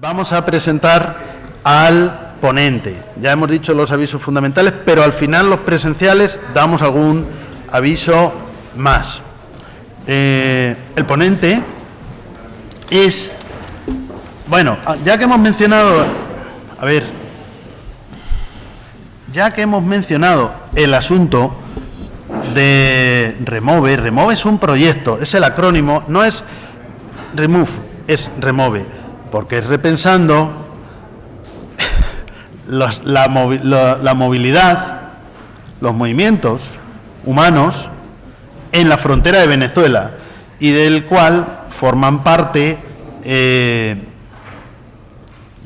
Vamos a presentar al ponente. Ya hemos dicho los avisos fundamentales, pero al final los presenciales damos algún aviso más. El ponente es... Bueno, ya que hemos mencionado... A ver... Ya que hemos mencionado el asunto de Remove, Remove es un proyecto, es el acrónimo, no es Remove, es Remove, porque es repensando la movilidad, los movimientos humanos en la frontera de Venezuela, y del cual forman parte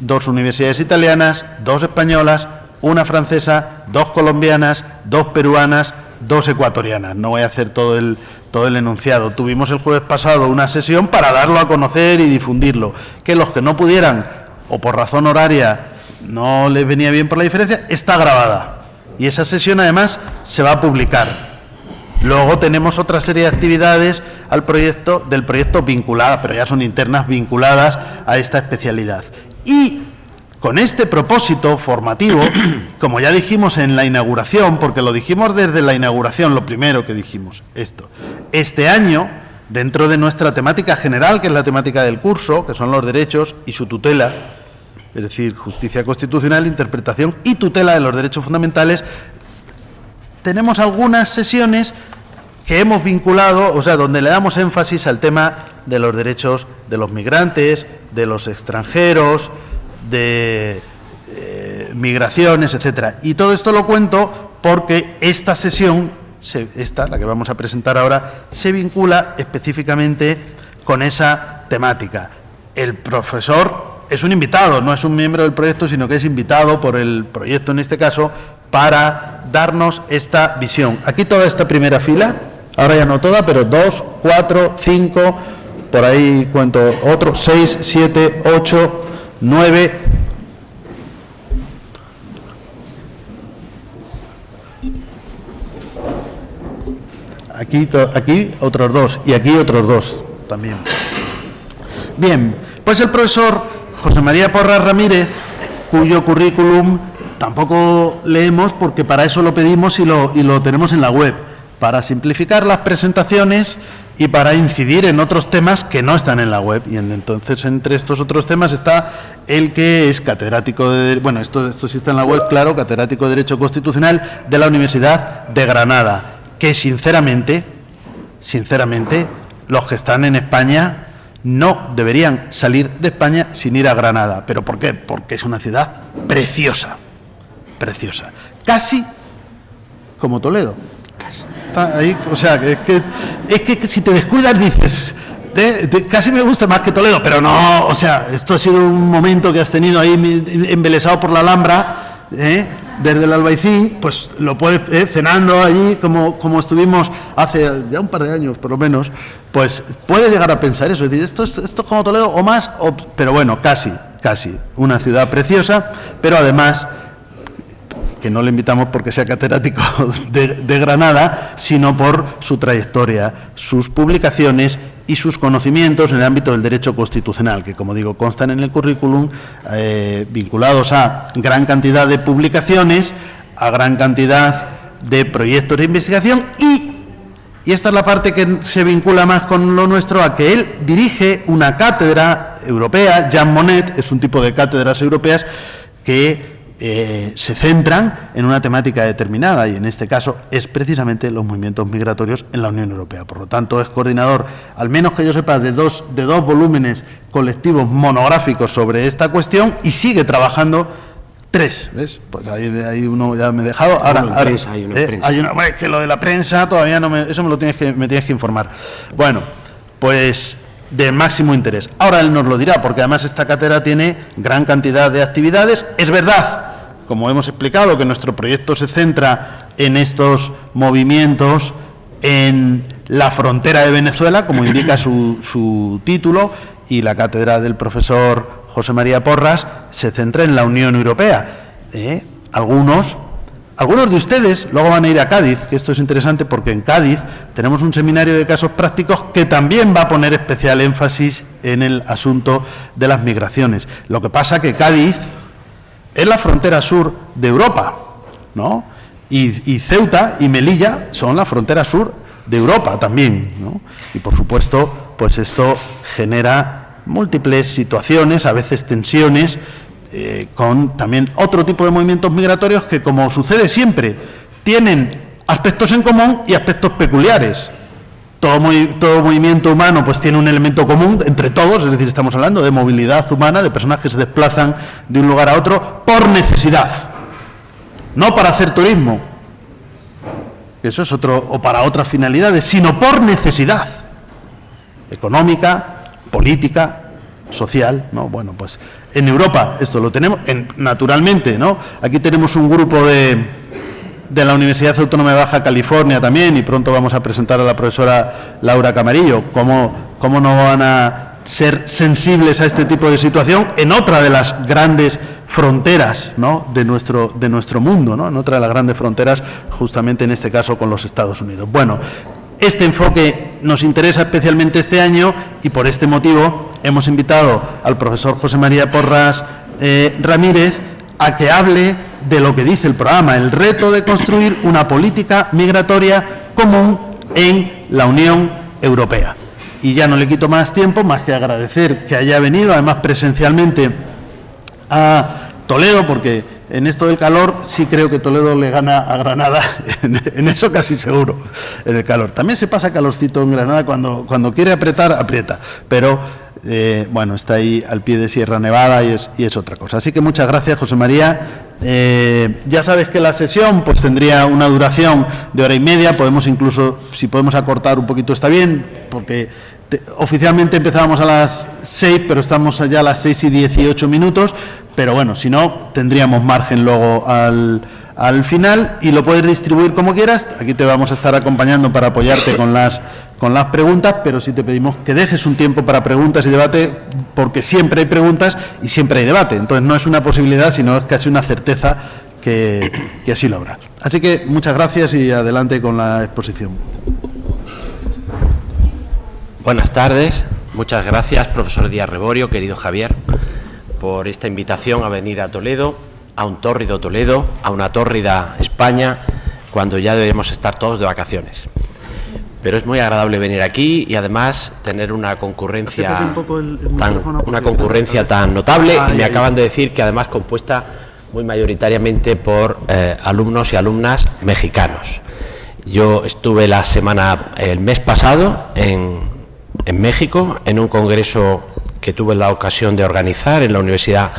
dos universidades italianas, dos españolas, una francesa, dos colombianas, dos peruanas, dos ecuatorianas. No voy a hacer todo el enunciado. Tuvimos el jueves pasado una sesión para darlo a conocer y difundirlo. Que los que no pudieran, o por razón horaria, no les venía bien por la diferencia, está grabada. Y esa sesión, además, se va a publicar. Luego tenemos otra serie de actividades del proyecto vinculadas, pero ya son internas, vinculadas a esta especialidad. Y con este propósito formativo, como ya dijimos en la inauguración, porque lo dijimos desde la inauguración, lo primero que dijimos, este año, dentro de nuestra temática general, que es la temática del curso, que son los derechos y su tutela, es decir, justicia constitucional, interpretación y tutela de los derechos fundamentales, tenemos algunas sesiones que hemos vinculado, o sea, donde le damos énfasis al tema de los derechos de los migrantes, de los extranjeros, de migraciones, etcétera. Y todo esto lo cuento porque esta sesión, la que vamos a presentar ahora, se vincula específicamente con esa temática. El profesor es un invitado, no es un miembro del proyecto, sino que es invitado por el proyecto, en este caso, para darnos esta visión. Aquí toda esta primera fila, ahora ya no toda, pero 2, 4, 5, por ahí cuento otro, 6, 7, 8, 9, aquí otros 2 y aquí otros 2 también. Bien, pues el profesor José María Porras Ramírez, cuyo currículum tampoco leemos porque para eso lo pedimos y lo tenemos en la web, para simplificar las presentaciones y para incidir en otros temas que no están en la web. Y entonces, entre estos otros temas está el que es catedrático de... Bueno, esto sí está en la web, claro, catedrático de Derecho Constitucional de la Universidad de Granada, que sinceramente, los que están en España no deberían salir de España sin ir a Granada. ¿Pero por qué? Porque es una ciudad preciosa, preciosa. Casi como Toledo. Está ahí, o sea, es que si te descuidas dices, casi me gusta más que Toledo, pero no, o sea, esto ha sido un momento que has tenido ahí embelesado por la Alhambra, desde el Albaicín, pues lo puedes, cenando allí, como estuvimos hace ya un par de años, por lo menos, pues puedes llegar a pensar eso, es decir, esto es como Toledo o más, pero bueno, casi, una ciudad preciosa, pero además... que no le invitamos porque sea catedrático de Granada, sino por su trayectoria, sus publicaciones y sus conocimientos en el ámbito del derecho constitucional, que, como digo, constan en el currículum, vinculados a gran cantidad de publicaciones, a gran cantidad de proyectos de investigación y esta es la parte que se vincula más con lo nuestro, a que él dirige una cátedra europea. Jean Monnet es un tipo de cátedras europeas que se centran en una temática determinada y en este caso es precisamente los movimientos migratorios en la Unión Europea. Por lo tanto, es coordinador, al menos que yo sepa, de dos volúmenes colectivos monográficos sobre esta cuestión y sigue trabajando 3, ¿ves? Pues ahí uno ya me he dejado. Ahora, bueno, que lo de la prensa todavía no eso me tienes que informar. Bueno, pues de máximo interés. Ahora él nos lo dirá, porque además esta cátedra tiene gran cantidad de actividades. Es verdad, como hemos explicado, que nuestro proyecto se centra en estos movimientos en la frontera de Venezuela, como indica su título, y la cátedra del profesor José María Porras se centra en la Unión Europea. Algunos Algunos de ustedes luego van a ir a Cádiz, que esto es interesante porque en Cádiz tenemos un seminario de casos prácticos que también va a poner especial énfasis en el asunto de las migraciones. Lo que pasa que Cádiz es la frontera sur de Europa, ¿no? Y Ceuta y Melilla son la frontera sur de Europa también, ¿no? Y por supuesto, pues esto genera múltiples situaciones, a veces tensiones, con también otro tipo de movimientos migratorios que, como sucede siempre, tienen aspectos en común y aspectos peculiares. Todo movimiento humano pues tiene un elemento común entre todos, es decir, estamos hablando de movilidad humana, de personas que se desplazan de un lugar a otro por necesidad, no para hacer turismo, eso es otro, o para otras finalidades, sino por necesidad económica, política, social, ¿no? Bueno, pues en Europa esto lo tenemos, naturalmente, ¿no? Aquí tenemos un grupo de la Universidad Autónoma de Baja California también, y pronto vamos a presentar a la profesora Laura Camarillo, cómo no van a ser sensibles a este tipo de situación en otra de las grandes fronteras, ¿no?, de nuestro mundo, ¿no?, en otra de las grandes fronteras, justamente en este caso con los Estados Unidos. Bueno, este enfoque nos interesa especialmente este año y por este motivo hemos invitado al profesor José María Porras Ramírez a que hable de lo que dice el programa, el reto de construir una política migratoria común en la Unión Europea. Y ya no le quito más tiempo, más que agradecer que haya venido, además presencialmente, a Toledo, porque en esto del calor sí creo que Toledo le gana a Granada, en eso casi seguro, en el calor. También se pasa calorcito en Granada, cuando quiere apretar, aprieta, pero bueno, está ahí al pie de Sierra Nevada y es otra cosa. Así que muchas gracias, José María. Ya sabes que la sesión pues tendría una duración de 1:30, podemos incluso, si podemos acortar un poquito está bien, porque oficialmente empezábamos a las 6, pero estamos allá a las 6:18, pero bueno, si no, tendríamos margen luego al final y lo puedes distribuir como quieras. Aquí te vamos a estar acompañando para apoyarte con las preguntas, pero sí te pedimos que dejes un tiempo para preguntas y debate, porque siempre hay preguntas y siempre hay debate. Entonces no es una posibilidad, sino es casi una certeza que así lo habrá. Así que muchas gracias y adelante con la exposición. Buenas tardes, muchas gracias, profesor Díaz Reborio, querido Javier, por esta invitación a venir a Toledo, a un tórrido Toledo, a una tórrida España, cuando ya debemos estar todos de vacaciones. Pero es muy agradable venir aquí y además tener una concurrencia tan notable. Y me acaban de decir que además compuesta muy mayoritariamente por alumnos y alumnas mexicanos. Yo estuve el mes pasado en México, en un congreso que tuve la ocasión de organizar en la Universidad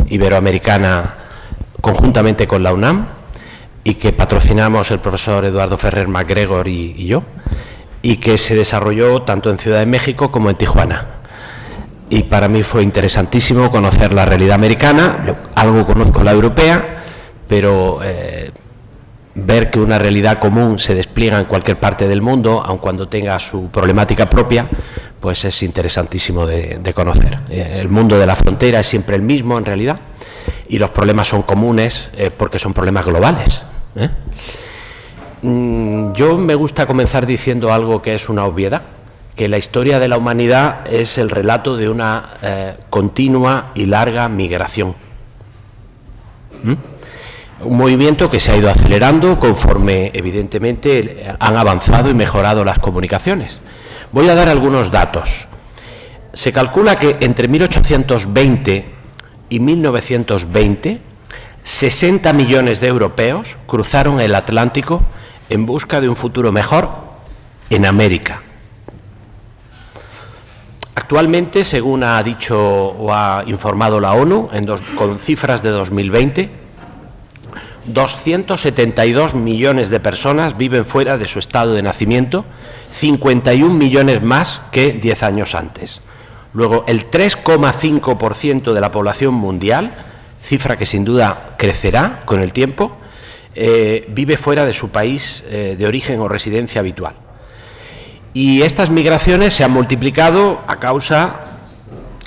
Iberoamericana conjuntamente con la UNAM y que patrocinamos el profesor Eduardo Ferrer MacGregor y yo, y que se desarrolló tanto en Ciudad de México como en Tijuana. Y para mí fue interesantísimo conocer la realidad americana. Yo algo conozco la europea, pero ver que una realidad común se despliega en cualquier parte del mundo, aun cuando tenga su problemática propia, pues es interesantísimo de conocer. El mundo de la frontera es siempre el mismo en realidad, y los problemas son comunes porque son problemas globales. Yo me gusta comenzar diciendo algo que es una obviedad, que la historia de la humanidad es el relato de una continua y larga migración. Un movimiento que se ha ido acelerando conforme, evidentemente, han avanzado y mejorado las comunicaciones. Voy a dar algunos datos. Se calcula que entre 1820 y 1920, 60 millones de europeos cruzaron el Atlántico en busca de un futuro mejor en América. Actualmente, según ha dicho o ha informado la ONU, con cifras de 2020, 272 millones de personas viven fuera de su estado de nacimiento, 51 millones más que 10 años antes. Luego, el 3,5% de la población mundial, cifra que sin duda crecerá con el tiempo, vive fuera de su país de origen o residencia habitual. Y estas migraciones se han multiplicado a causa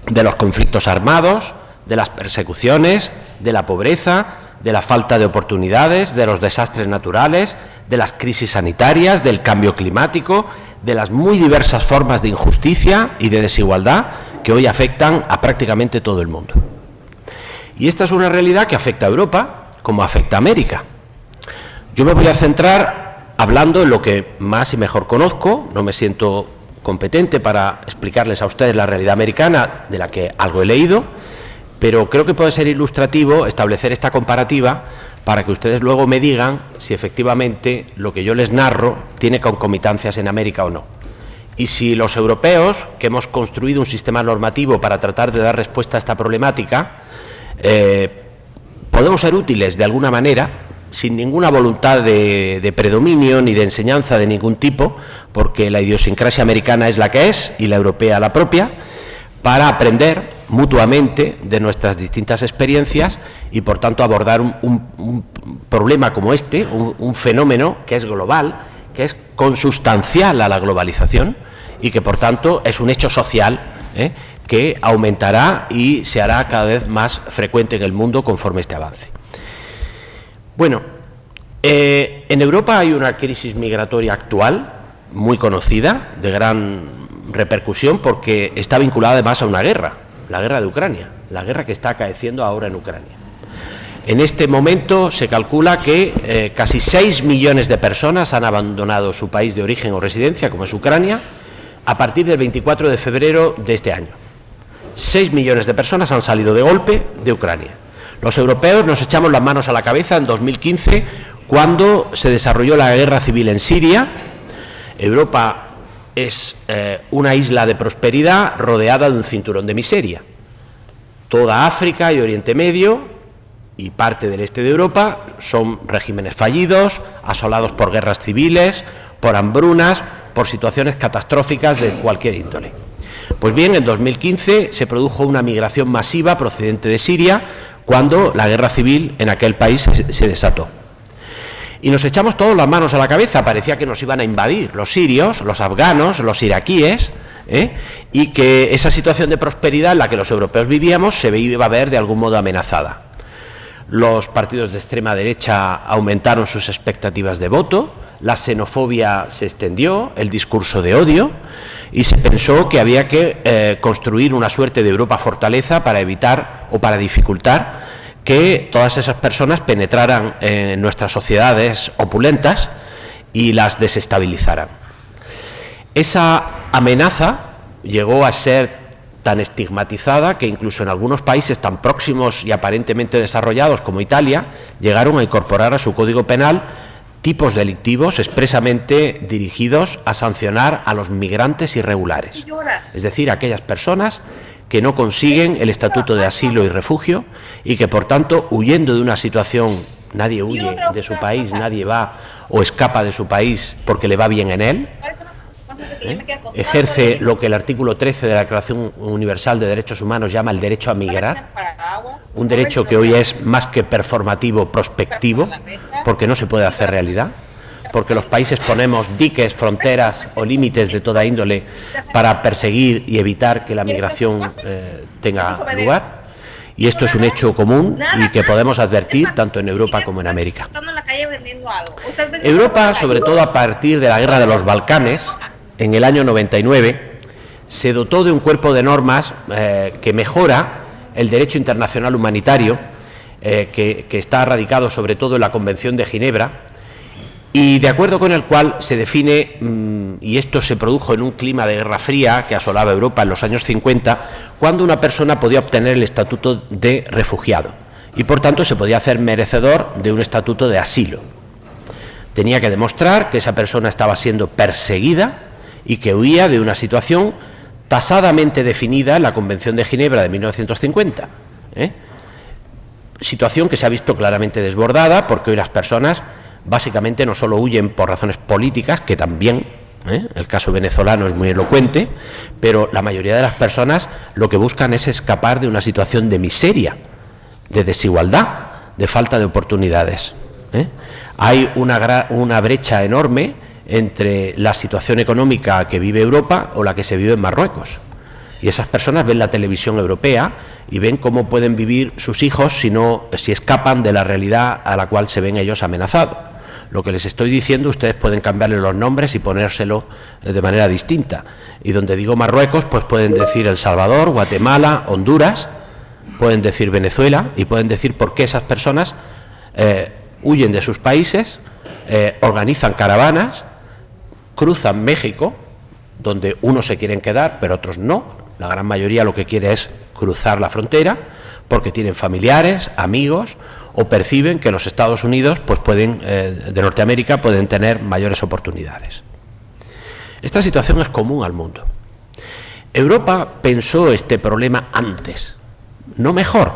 de los conflictos armados, de las persecuciones, de la pobreza, de la falta de oportunidades, de los desastres naturales, de las crisis sanitarias, del cambio climático, de las muy diversas formas de injusticia y de desigualdad que hoy afectan a prácticamente todo el mundo. Y esta es una realidad que afecta a Europa como afecta a América. Yo me voy a centrar hablando en lo que más y mejor conozco, no me siento competente para explicarles a ustedes la realidad americana, de la que algo he leído, pero creo que puede ser ilustrativo establecer esta comparativa para que ustedes luego me digan si efectivamente lo que yo les narro tiene concomitancias en América o no. Y si los europeos, que hemos construido un sistema normativo para tratar de dar respuesta a esta problemática, podemos ser útiles de alguna manera, sin ninguna voluntad de predominio ni de enseñanza de ningún tipo, porque la idiosincrasia americana es la que es y la europea la propia, para aprender mutuamente de nuestras distintas experiencias y, por tanto, abordar un problema como este, un fenómeno que es global, que es consustancial a la globalización y que, por tanto, es un hecho social que aumentará y se hará cada vez más frecuente en el mundo conforme este avance. Bueno, en Europa hay una crisis migratoria actual, muy conocida, de gran repercusión, porque está vinculada además a una guerra, la guerra de Ucrania, la guerra que está acaeciendo ahora en Ucrania. En este momento se calcula que casi 6 millones de personas han abandonado su país de origen o residencia, como es Ucrania, a partir del 24 de febrero de este año. 6 millones de personas han salido de golpe de Ucrania. Los europeos nos echamos las manos a la cabeza en 2015, cuando se desarrolló la guerra civil en Siria. Europa es una isla de prosperidad rodeada de un cinturón de miseria. Toda África y Oriente Medio y parte del este de Europa son regímenes fallidos, asolados por guerras civiles, por hambrunas, por situaciones catastróficas de cualquier índole. Pues bien, en 2015 se produjo una migración masiva procedente de Siria, cuando la guerra civil en aquel país se desató. Y nos echamos todos las manos a la cabeza, parecía que nos iban a invadir los sirios, los afganos, los iraquíes, y que esa situación de prosperidad en la que los europeos vivíamos se iba a ver de algún modo amenazada. Los partidos de extrema derecha aumentaron sus expectativas de voto, la xenofobia se extendió, el discurso de odio, y se pensó que había que construir una suerte de Europa fortaleza para evitar o para dificultar que todas esas personas penetraran en nuestras sociedades opulentas y las desestabilizaran. Esa amenaza llegó a ser tan estigmatizada que incluso en algunos países tan próximos y aparentemente desarrollados como Italia llegaron a incorporar a su Código Penal tipos delictivos expresamente dirigidos a sancionar a los migrantes irregulares, es decir, aquellas personas que no consiguen el estatuto de asilo y refugio y que, por tanto, huyendo de una situación, nadie huye de su país, nadie va o escapa de su país porque le va bien en él, ejerce lo que el artículo 13 de la Declaración Universal de Derechos Humanos llama el derecho a migrar, un derecho que hoy es más que performativo, prospectivo, porque no se puede hacer realidad, porque los países ponemos diques, fronteras o límites de toda índole para perseguir y evitar que la migración tenga lugar, y esto es un hecho común y que podemos advertir tanto en Europa como en América. Europa, sobre todo a partir de la guerra de los Balcanes, en el año 99, se dotó de un cuerpo de normas que mejora el derecho internacional humanitario, que está radicado sobre todo en la Convención de Ginebra, y de acuerdo con el cual se define, y esto se produjo en un clima de Guerra Fría que asolaba Europa en los años 50, cuando una persona podía obtener el estatuto de refugiado y por tanto se podía hacer merecedor de un estatuto de asilo. Tenía que demostrar que esa persona estaba siendo perseguida y que huía de una situación tasadamente definida en la Convención de Ginebra de 1950, situación que se ha visto claramente desbordada porque hoy las personas básicamente no solo huyen por razones políticas, que también, el caso venezolano es muy elocuente, pero la mayoría de las personas lo que buscan es escapar de una situación de miseria, de desigualdad, de falta de oportunidades. Hay una brecha enorme entre la situación económica que vive Europa o la que se vive en Marruecos. Y esas personas ven la televisión europea y ven cómo pueden vivir sus hijos si escapan de la realidad a la cual se ven ellos amenazados. Lo que les estoy diciendo, ustedes pueden cambiarle los nombres y ponérselo de manera distinta. Y donde digo Marruecos, pues pueden decir El Salvador, Guatemala, Honduras, pueden decir Venezuela, y pueden decir por qué esas personas huyen de sus países, organizan caravanas, cruzan México, donde unos se quieren quedar, pero otros no. La gran mayoría lo que quiere es cruzar la frontera, porque tienen familiares, amigos, o perciben que los Estados Unidos pues de Norteamérica pueden tener mayores oportunidades. Esta situación es común al mundo. Europa pensó este problema antes, no mejor,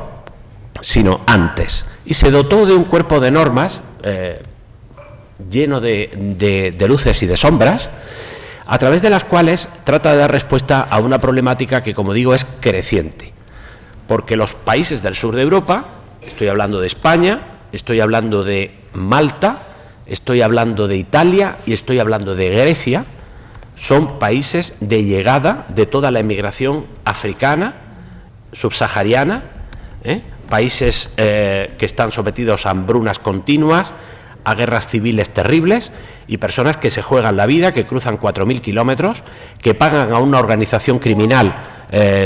sino antes, y se dotó de un cuerpo de normas lleno de luces y de sombras, a través de las cuales trata de dar respuesta a una problemática que, como digo, es creciente, porque los países del sur de Europa, estoy hablando de España, estoy hablando de Malta, estoy hablando de Italia y estoy hablando de Grecia, son países de llegada de toda la emigración africana, subsahariana, países que están sometidos a hambrunas continuas, a guerras civiles terribles, y personas que se juegan la vida, que cruzan 4.000 kilómetros, que pagan a una organización criminal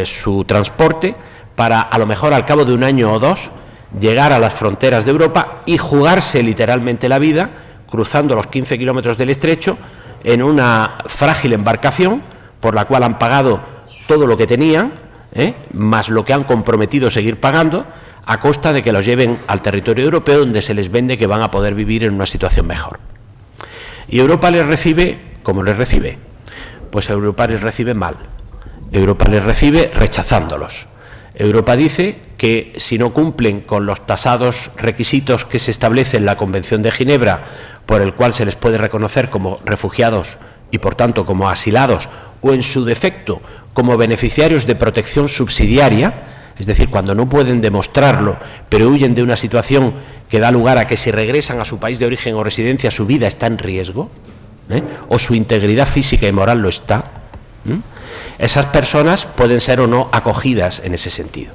su transporte para, a lo mejor al cabo de un año o dos, llegar a las fronteras de Europa y jugarse literalmente la vida cruzando los 15 kilómetros del estrecho en una frágil embarcación por la cual han pagado todo lo que tenían, más lo que han comprometido seguir pagando, a costa de que los lleven al territorio europeo, donde se les vende que van a poder vivir en una situación mejor. Y Europa les recibe, ¿cómo les recibe? Pues Europa les recibe mal. Europa les recibe rechazándolos. Europa dice que si no cumplen con los tasados requisitos que se establecen en la Convención de Ginebra, por el cual se les puede reconocer como refugiados y por tanto como asilados, o en su defecto como beneficiarios de protección subsidiaria, es decir, cuando no pueden demostrarlo, pero huyen de una situación que da lugar a que si regresan a su país de origen o residencia su vida está en riesgo, o su integridad física y moral lo está, esas personas pueden ser o no acogidas en ese sentido.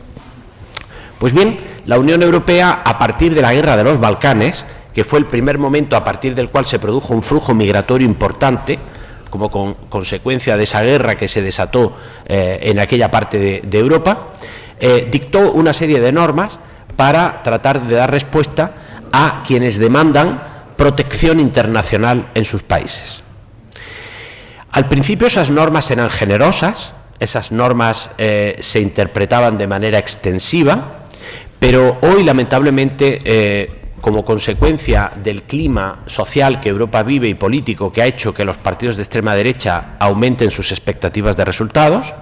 Pues bien, la Unión Europea, a partir de la guerra de los Balcanes, que fue el primer momento a partir del cual se produjo un flujo migratorio importante, como consecuencia de esa guerra que se desató en aquella parte de Europa, dictó una serie de normas para tratar de dar respuesta a quienes demandan protección internacional en sus países. Al principio esas normas eran generosas, esas normas se interpretaban de manera extensiva, pero hoy lamentablemente, como consecuencia del clima social que Europa vive y político, que ha hecho que los partidos de extrema derecha aumenten sus expectativas de resultados,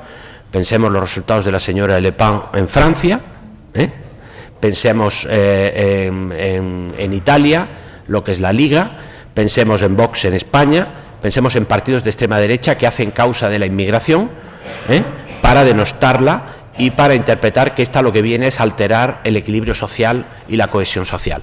pensemos los resultados de la señora Le Pen en Francia, pensemos en Italia, lo que es la Liga, pensemos en Vox en España, pensemos en partidos de extrema derecha que hacen causa de la inmigración para denostarla y para interpretar que esta lo que viene es alterar el equilibrio social y la cohesión social.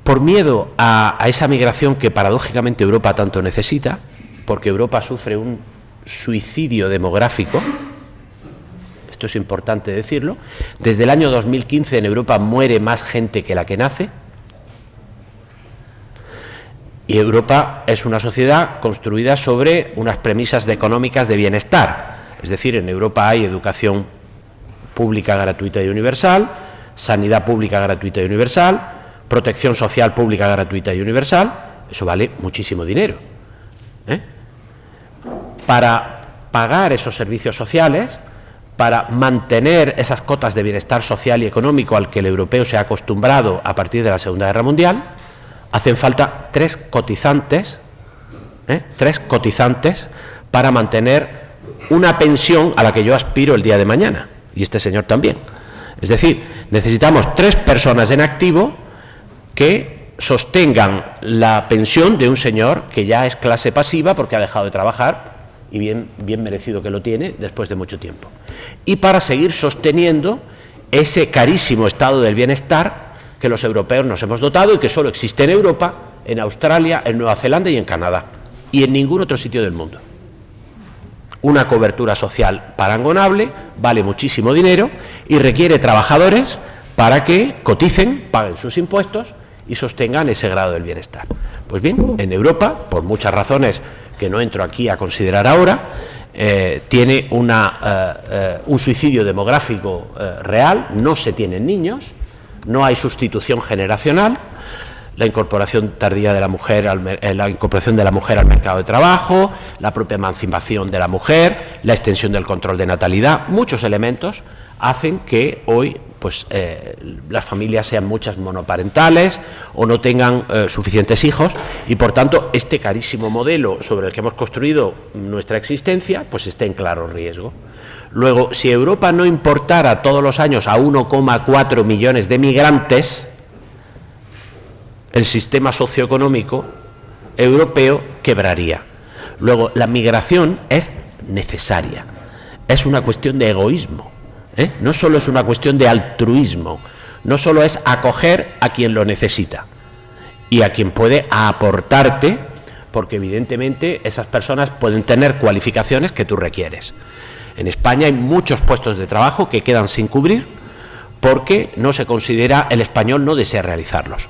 Por miedo a esa migración que paradójicamente Europa tanto necesita, porque Europa sufre un suicidio demográfico, esto es importante decirlo, desde el año 2015 en Europa muere más gente que la que nace, y Europa es una sociedad construida sobre unas premisas económicas de bienestar, es decir, en Europa hay educación pública gratuita y universal, sanidad pública gratuita y universal, protección social pública gratuita y universal, eso vale muchísimo dinero. Para pagar esos servicios sociales, para mantener esas cotas de bienestar social y económico al que el europeo se ha acostumbrado a partir de la Segunda Guerra Mundial, hacen falta tres cotizantes para mantener una pensión a la que yo aspiro el día de mañana, y este señor también. Es decir, necesitamos 3 personas en activo que sostengan la pensión de un señor que ya es clase pasiva porque ha dejado de trabajar, y bien merecido que lo tiene después de mucho tiempo. Y para seguir sosteniendo ese carísimo estado del bienestar que los europeos nos hemos dotado y que solo existe en Europa, en Australia, en Nueva Zelanda y en Canadá, y en ningún otro sitio del mundo. una cobertura social parangonable, vale muchísimo dinero y requiere trabajadores para que coticen, paguen sus impuestos y sostengan ese grado del bienestar. Pues bien, en Europa, por muchas razones que no entro aquí a considerar ahora, tiene un suicidio demográfico real, no se tienen niños, no hay sustitución generacional, la incorporación tardía de la mujer al mercado de trabajo, la propia emancipación de la mujer, la extensión del control de natalidad, muchos elementos hacen que hoy pues las familias sean muchas monoparentales o no tengan suficientes hijos y por tanto este carísimo modelo sobre el que hemos construido nuestra existencia pues esté en claro riesgo. Luego, si Europa no importara todos los años a 1,4 millones de migrantes, el sistema socioeconómico europeo quebraría. Luego, la migración es necesaria, es una cuestión de egoísmo, no solo es una cuestión de altruismo, no solo es acoger a quien lo necesita y a quien puede aportarte, porque evidentemente esas personas pueden tener cualificaciones que tú requieres. En España hay muchos puestos de trabajo que quedan sin cubrir porque no se considera, el español no desea realizarlos.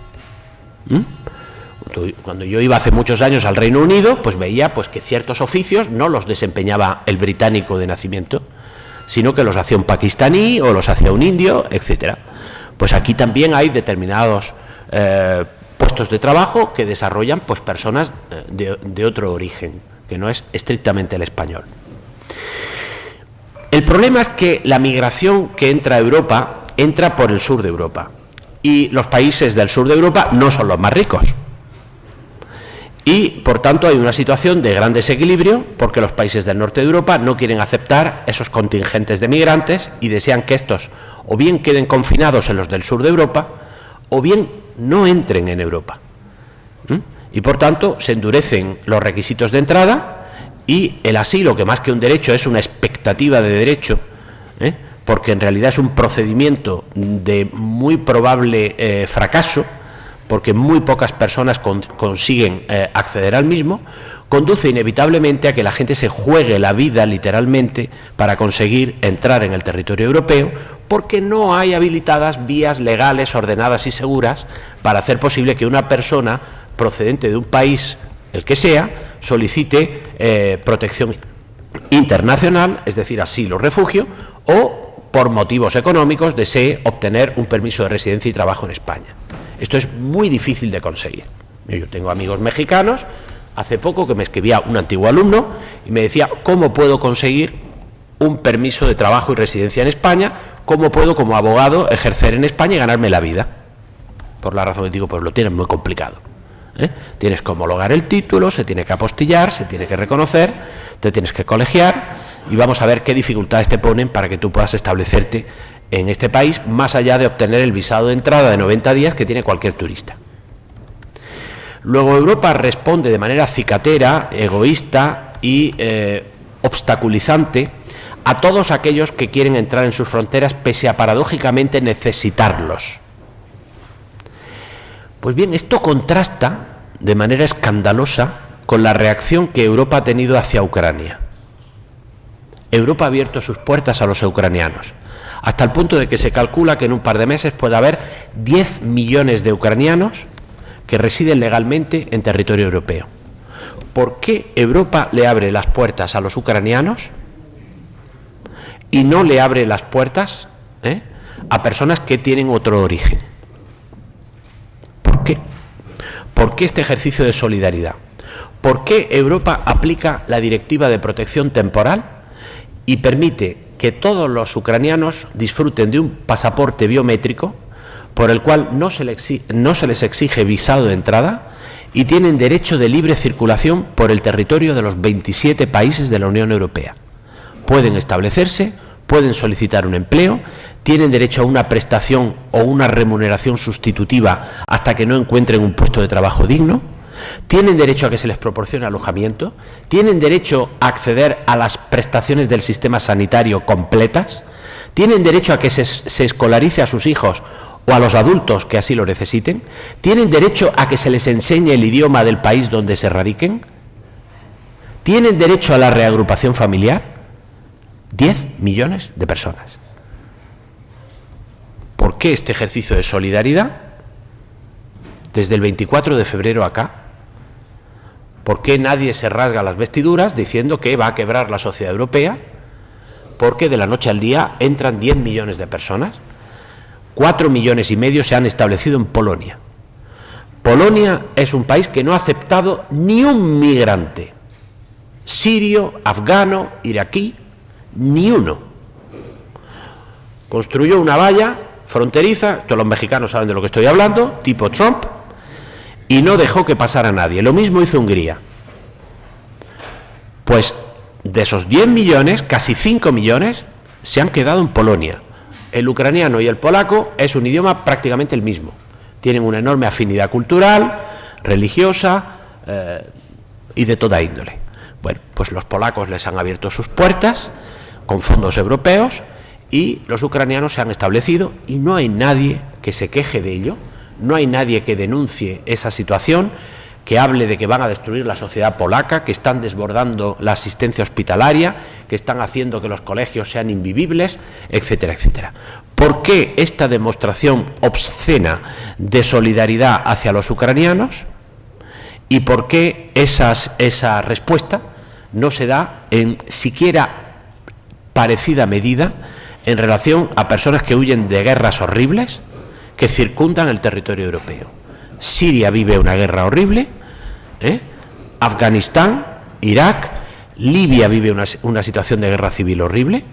Cuando yo iba hace muchos años al Reino Unido, pues veía pues que ciertos oficios no los desempeñaba el británico de nacimiento, sino que los hacía un pakistaní o los hacía un indio, etcétera. Pues aquí también hay determinados puestos de trabajo que desarrollan pues personas de otro origen, que no es estrictamente el español. El problema es que la migración que entra a Europa entra por el sur de Europa. Y los países del sur de Europa no son los más ricos. Y, por tanto, hay una situación de gran desequilibrio porque los países del norte de Europa no quieren aceptar esos contingentes de migrantes y desean que estos o bien queden confinados en los del sur de Europa o bien no entren en Europa. Y, por tanto, se endurecen los requisitos de entrada y el asilo, que más que un derecho es una expectativa de derecho, porque en realidad es un procedimiento de muy probable fracaso, porque muy pocas personas consiguen acceder al mismo, conduce inevitablemente a que la gente se juegue la vida literalmente para conseguir entrar en el territorio europeo, porque no hay habilitadas vías legales, ordenadas y seguras para hacer posible que una persona procedente de un país, el que sea, solicite protección internacional, es decir, asilo o refugio, o por motivos económicos desee obtener un permiso de residencia y trabajo en España. Esto es muy difícil de conseguir. Yo tengo amigos mexicanos, hace poco que me escribía un antiguo alumno y me decía, ¿cómo puedo conseguir un permiso de trabajo y residencia en España? ¿Cómo puedo como abogado ejercer en España y ganarme la vida? Por la razón que digo, pues lo tienes muy complicado. Tienes que homologar el título, se tiene que apostillar, se tiene que reconocer, te tienes que colegiar y vamos a ver qué dificultades te ponen para que tú puedas establecerte en este país, más allá de obtener el visado de entrada de 90 días que tiene cualquier turista. Luego Europa responde de manera cicatera, egoísta y obstaculizante a todos aquellos que quieren entrar en sus fronteras pese a paradójicamente necesitarlos. Pues bien, esto contrasta de manera escandalosa con la reacción que Europa ha tenido hacia Ucrania. Europa ha abierto sus puertas a los ucranianos, hasta el punto de que se calcula que en un par de meses puede haber 10 millones de ucranianos que residen legalmente en territorio europeo. ¿Por qué Europa le abre las puertas a los ucranianos y no le abre las puertas a personas que tienen otro origen? ¿Por qué? ¿Por qué este ejercicio de solidaridad? ¿Por qué Europa aplica la Directiva de Protección Temporal y permite que todos los ucranianos disfruten de un pasaporte biométrico por el cual no se les exige visado de entrada y tienen derecho de libre circulación por el territorio de los 27 países de la Unión Europea? Pueden establecerse, pueden solicitar un empleo, tienen derecho a una prestación o una remuneración sustitutiva hasta que no encuentren un puesto de trabajo digno, tienen derecho a que se les proporcione alojamiento, tienen derecho a acceder a las prestaciones del sistema sanitario completas, tienen derecho a que se escolarice a sus hijos o a los adultos que así lo necesiten, tienen derecho a que se les enseñe el idioma del país donde se radiquen, ¿Tienen derecho a la reagrupación familiar? 10 millones de personas. ¿Por qué este ejercicio de solidaridad? Desde el 24 de febrero acá, ¿por qué nadie se rasga las vestiduras diciendo que va a quebrar la sociedad europea? Porque de la noche al día entran 10 millones de personas. 4,5 millones se han establecido en Polonia. Polonia es un país que no ha aceptado ni un migrante sirio, afgano, iraquí, ni uno. Construyó una valla fronteriza, todos los mexicanos saben de lo que estoy hablando, tipo Trump, y no dejó que pasara nadie. Lo mismo hizo Hungría. Pues de esos 10 millones, casi 5 millones se han quedado en Polonia. El ucraniano y el polaco es un idioma prácticamente el mismo. Tienen una enorme afinidad cultural, religiosa y de toda índole. Bueno, pues los polacos les han abierto sus puertas con fondos europeos y los ucranianos se han establecido y no hay nadie que se queje de ello, no hay nadie que denuncie esa situación, que hable de que van a destruir la sociedad polaca, que están desbordando la asistencia hospitalaria, que están haciendo que los colegios sean invivibles, etcétera, etcétera. ¿Por qué esta demostración obscena de solidaridad hacia los ucranianos? ¿Y por qué esa respuesta no se da en siquiera parecida medida en relación a personas que huyen de guerras horribles que circundan el territorio europeo? Siria vive una guerra horrible, Afganistán, Irak, Libia vive una situación de guerra civil horrible,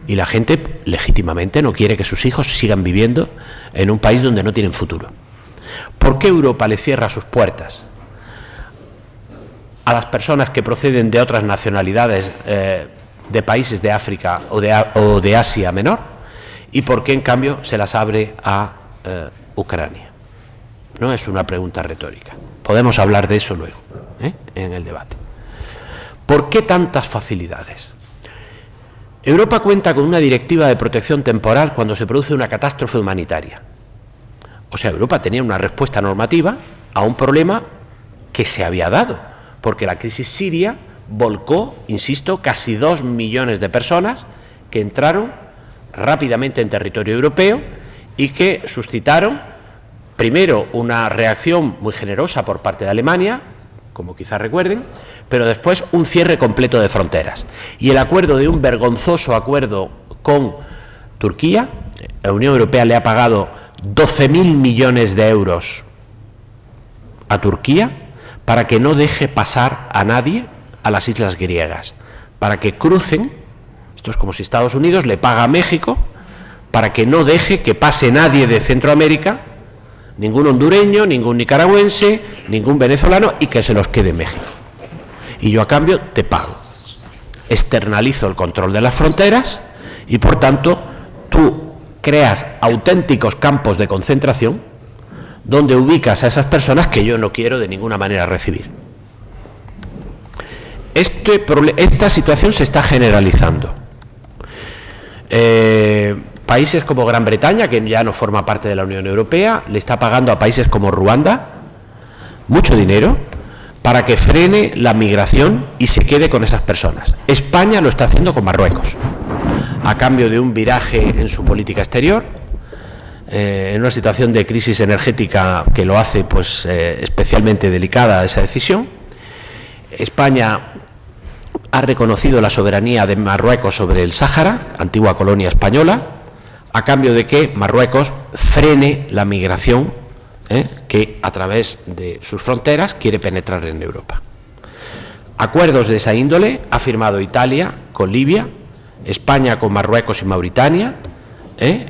y la gente legítimamente no quiere que sus hijos sigan viviendo en un país donde no tienen futuro. ¿Por qué Europa le cierra sus puertas a las personas que proceden de otras nacionalidades de países de África o de Asia Menor? ¿Y por qué en cambio se las abre a Ucrania? No es una pregunta retórica. Podemos hablar de eso luego, en el debate. ¿Por qué tantas facilidades? Europa cuenta con una directiva de protección temporal cuando se produce una catástrofe humanitaria. O sea, Europa tenía una respuesta normativa a un problema que se había dado, porque la crisis siria volcó, insisto, casi 2 millones de personas que entraron rápidamente en territorio europeo y que suscitaron primero una reacción muy generosa por parte de Alemania, como quizás recuerden, pero después un cierre completo de fronteras. Y el acuerdo de un vergonzoso acuerdo con Turquía, la Unión Europea le ha pagado 12.000 millones de euros a Turquía para que no deje pasar a nadie a las islas griegas, para que crucen. Esto es como si Estados Unidos le paga a México para que no deje que pase nadie de Centroamérica, ningún hondureño, ningún nicaragüense, ningún venezolano, y que se los quede en México. Y yo a cambio te pago. Externalizo el control de las fronteras y por tanto tú creas auténticos campos de concentración donde ubicas a esas personas que yo no quiero de ninguna manera recibir. Esta situación se está generalizando. Países como Gran Bretaña, que ya no forma parte de la Unión Europea, le está pagando a países como Ruanda mucho dinero para que frene la migración y se quede con esas personas. España lo está haciendo con Marruecos, a cambio de un viraje en su política exterior, en una situación de crisis energética que lo hace pues especialmente delicada esa decisión. España ha reconocido la soberanía de Marruecos sobre el Sáhara, antigua colonia española, a cambio de que Marruecos frene la migración que a través de sus fronteras quiere penetrar en Europa. Acuerdos de esa índole ha firmado Italia con Libia, España con Marruecos y Mauritania,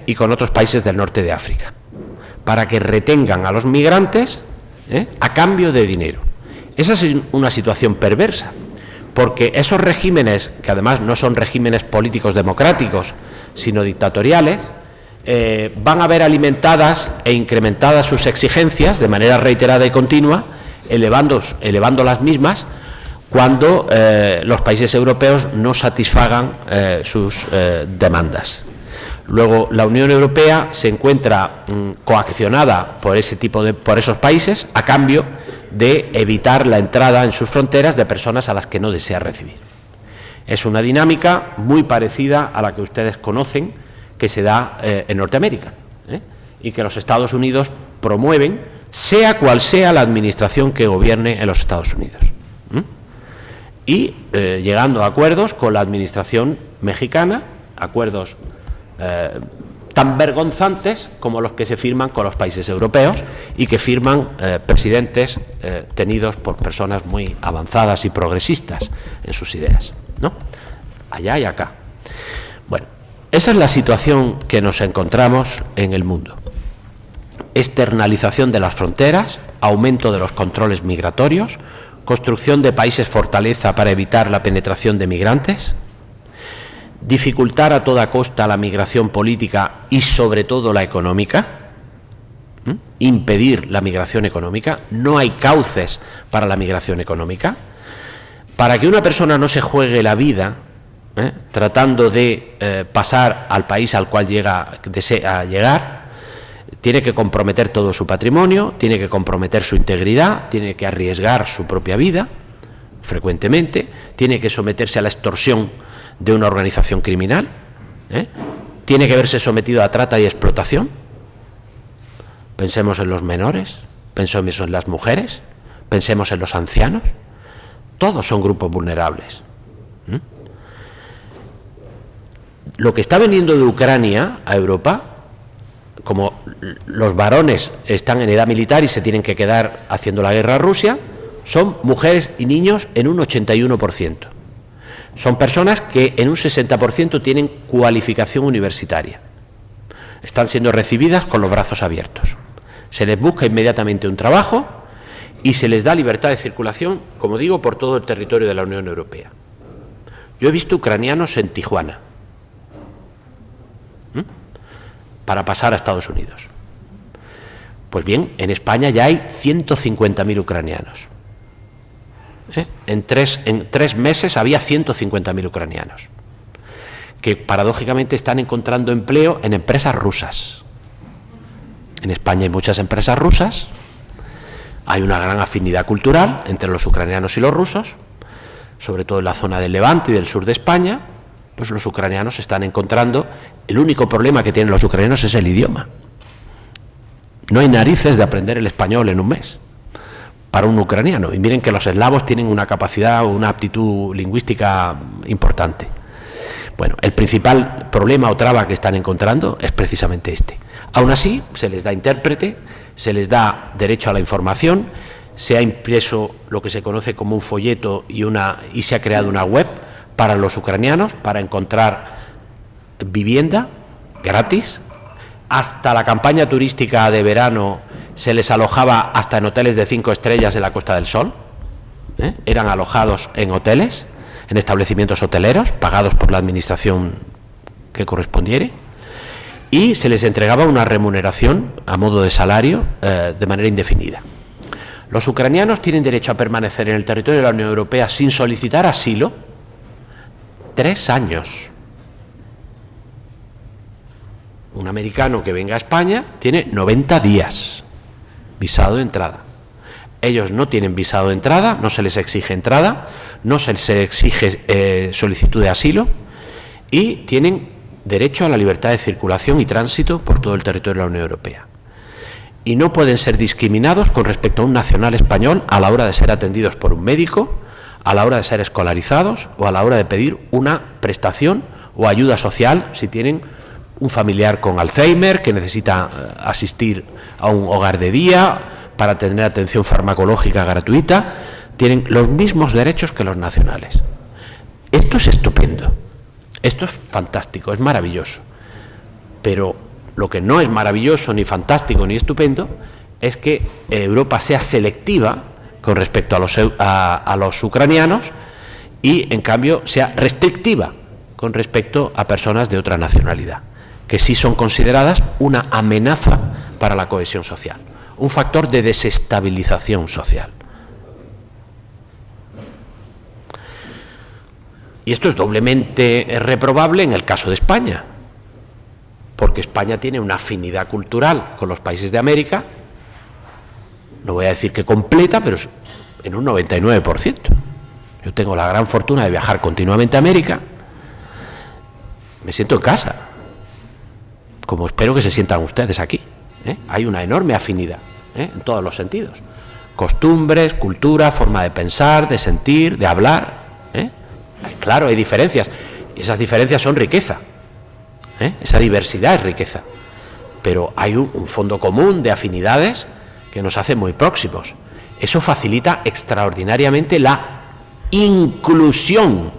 y con otros países del norte de África, para que retengan a los migrantes a cambio de dinero. Esa es una situación perversa, porque esos regímenes, que además no son regímenes políticos democráticos, sino dictatoriales, van a ver alimentadas e incrementadas sus exigencias de manera reiterada y continua, elevando las mismas, cuando los países europeos no satisfagan sus demandas. Luego, la Unión Europea se encuentra coaccionada por esos países a cambio de evitar la entrada en sus fronteras de personas a las que no desea recibir. Es una dinámica muy parecida a la que ustedes conocen que se da en Norteamérica, y que los Estados Unidos promueven, sea cual sea la administración que gobierne en los Estados Unidos. Y llegando a acuerdos con la administración mexicana, acuerdos tan vergonzantes como los que se firman con los países europeos y que firman presidentes tenidos por personas muy avanzadas y progresistas en sus ideas, ¿no? Allá y acá. Bueno, esa es la situación que nos encontramos en el mundo. Externalización de las fronteras, aumento de los controles migratorios, construcción de países fortaleza para evitar la penetración de migrantes, dificultar a toda costa la migración política y sobre todo la económica, impedir la migración económica, no hay cauces para la migración económica. Para que una persona no se juegue la vida tratando de pasar al país al cual desea llegar, tiene que comprometer todo su patrimonio, tiene que comprometer su integridad, tiene que arriesgar su propia vida, frecuentemente, tiene que someterse a la extorsión de una organización criminal, tiene que verse sometido a trata y explotación. Pensemos en los menores, pensemos en las mujeres, pensemos en los ancianos, todos son grupos vulnerables. Lo que está viniendo de Ucrania a Europa, como los varones están en edad militar y se tienen que quedar haciendo la guerra a Rusia, son mujeres y niños en un 81%. Son personas que en un 60% tienen cualificación universitaria. Están siendo recibidas con los brazos abiertos. Se les busca inmediatamente un trabajo y se les da libertad de circulación, como digo, por todo el territorio de la Unión Europea. Yo he visto ucranianos en Tijuana para pasar a Estados Unidos. Pues bien, en España ya hay 150.000 ucranianos. En tres meses había 150.000 ucranianos que paradójicamente están encontrando empleo en empresas rusas. En España hay muchas empresas rusas, hay una gran afinidad cultural entre los ucranianos y los rusos, sobre todo en la zona del Levante y del sur de España. Pues los ucranianos están encontrando, el único problema que tienen los ucranianos es el idioma. No hay narices de aprender el español en un mes para un ucraniano, y miren que los eslavos tienen una capacidad o una aptitud lingüística importante. Bueno, el principal problema o traba que están encontrando es precisamente este. Aún así, se les da intérprete, se les da derecho a la información, se ha impreso lo que se conoce como un folleto y se ha creado una web para los ucranianos, para encontrar vivienda gratis. Hasta la campaña turística de verano se les alojaba hasta en hoteles de 5 estrellas en la Costa del Sol. Eran alojados en hoteles, en establecimientos hoteleros, pagados por la administración que correspondiere, y se les entregaba una remuneración a modo de salario de manera indefinida. Los ucranianos tienen derecho a permanecer en el territorio de la Unión Europea sin solicitar asilo 3 años. Un americano que venga a España tiene 90 días visado de entrada. Ellos no tienen visado de entrada, no se les exige entrada, no se les exige solicitud de asilo y tienen derecho a la libertad de circulación y tránsito por todo el territorio de la Unión Europea. Y no pueden ser discriminados con respecto a un nacional español a la hora de ser atendidos por un médico, a la hora de ser escolarizados o a la hora de pedir una prestación o ayuda social si tienen un familiar con Alzheimer que necesita asistir a un hogar de día para tener atención farmacológica gratuita. Tienen los mismos derechos que los nacionales. Esto es estupendo, esto es fantástico, es maravilloso, pero lo que no es maravilloso, ni fantástico, ni estupendo, es que Europa sea selectiva con respecto a los ucranianos y, en cambio, sea restrictiva con respecto a personas de otra nacionalidad, que sí son consideradas una amenaza para la cohesión social, un factor de desestabilización social. Y esto es doblemente reprobable en el caso de España, porque España tiene una afinidad cultural con los países de América no voy a decir que completa, pero en un 99%. Yo tengo la gran fortuna de viajar continuamente a América, me siento en casa, como espero que se sientan ustedes aquí. Hay una enorme afinidad, en todos los sentidos. Costumbres, cultura, forma de pensar, de sentir, de hablar. Claro, hay diferencias, y esas diferencias son riqueza. Esa diversidad es riqueza. Pero hay un fondo común de afinidades que nos hace muy próximos. Eso facilita extraordinariamente la inclusión.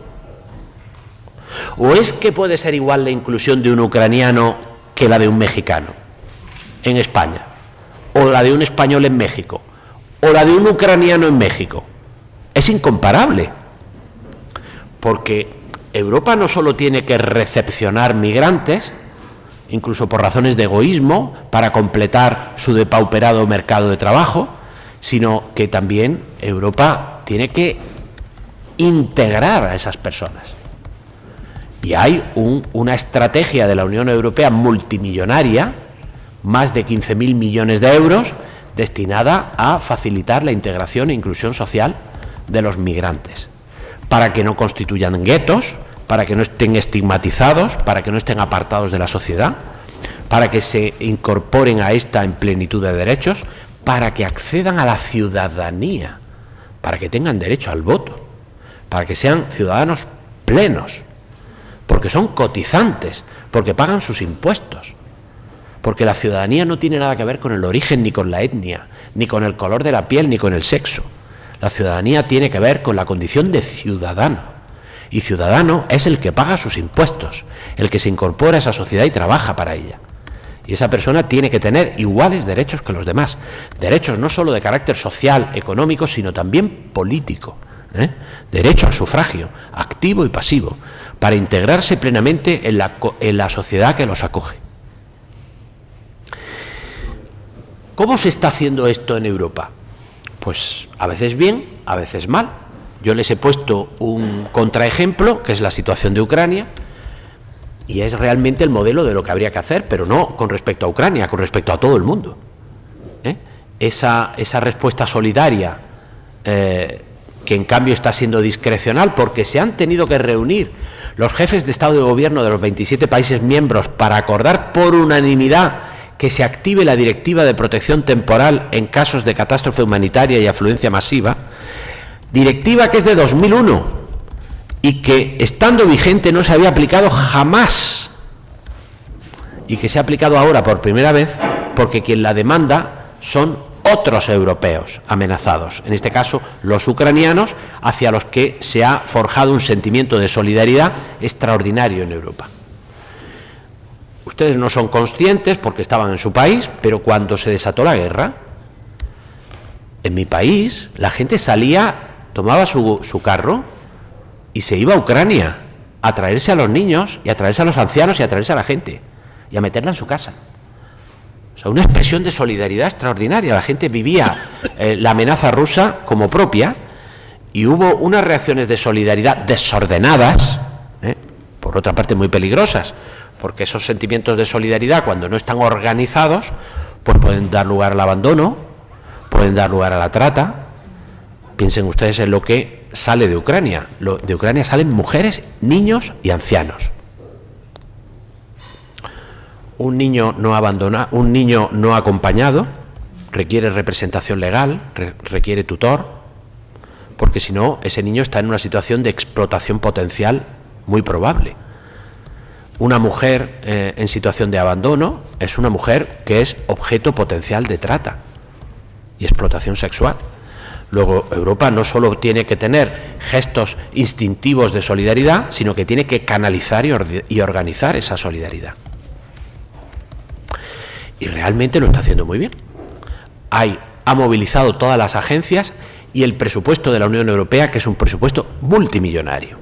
¿O es que puede ser igual la inclusión de un ucraniano que la de un mexicano en España? ¿O la de un español en México? ¿O la de un ucraniano en México? Es incomparable. Porque Europa no solo tiene que recepcionar migrantes, incluso por razones de egoísmo, para completar su depauperado mercado de trabajo, sino que también Europa tiene que integrar a esas personas. Y hay una estrategia de la Unión Europea multimillonaria, más de 15.000 millones de euros, destinada a facilitar la integración e inclusión social de los migrantes, para que no constituyan guetos, para que no estén estigmatizados, para que no estén apartados de la sociedad, para que se incorporen a esta en plenitud de derechos, para que accedan a la ciudadanía, para que tengan derecho al voto, para que sean ciudadanos plenos, porque son cotizantes, porque pagan sus impuestos, porque la ciudadanía no tiene nada que ver con el origen, ni con la etnia, ni con el color de la piel, ni con el sexo. La ciudadanía tiene que ver con la condición de ciudadano, y ciudadano es el que paga sus impuestos, el que se incorpora a esa sociedad y trabaja para ella. Y esa persona tiene que tener iguales derechos que los demás, derechos no solo de carácter social, económico, sino también político, derecho al sufragio, activo y pasivo, para integrarse plenamente en la sociedad que los acoge. ¿Cómo se está haciendo esto en Europa? Pues a veces bien, a veces mal. Yo les he puesto un contraejemplo, que es la situación de Ucrania, y es realmente el modelo de lo que habría que hacer, pero no con respecto a Ucrania, con respecto a todo el mundo. Esa respuesta solidaria, que en cambio está siendo discrecional, porque se han tenido que reunir los jefes de Estado y de Gobierno de los 27 países miembros para acordar por unanimidad que se active la Directiva de Protección Temporal en casos de catástrofe humanitaria y afluencia masiva, directiva que es de 2001 y que, estando vigente, no se había aplicado jamás, y que se ha aplicado ahora por primera vez porque quien la demanda son otros europeos amenazados, en este caso los ucranianos, hacia los que se ha forjado un sentimiento de solidaridad extraordinario en Europa. Ustedes no son conscientes porque estaban en su país, pero cuando se desató la guerra, en mi país la gente salía, tomaba su carro y se iba a Ucrania a traerse a los niños y a traerse a los ancianos y a traerse a la gente y a meterla en su casa. O sea, una expresión de solidaridad extraordinaria. La gente vivía la amenaza rusa como propia, y hubo unas reacciones de solidaridad desordenadas, por otra parte muy peligrosas, porque esos sentimientos de solidaridad, cuando no están organizados, pues pueden dar lugar al abandono, pueden dar lugar a la trata. Piensen ustedes en lo que sale de Ucrania. De Ucrania salen mujeres, niños y ancianos. Un niño no abandonado, un niño no acompañado, requiere representación legal, requiere tutor, porque si no, ese niño está en una situación de explotación potencial muy probable. Una mujer en situación de abandono es una mujer que es objeto potencial de trata y explotación sexual. Luego, Europa no solo tiene que tener gestos instintivos de solidaridad, sino que tiene que canalizar y organizar esa solidaridad. Y realmente lo está haciendo muy bien. Ha movilizado todas las agencias y el presupuesto de la Unión Europea, que es un presupuesto multimillonario.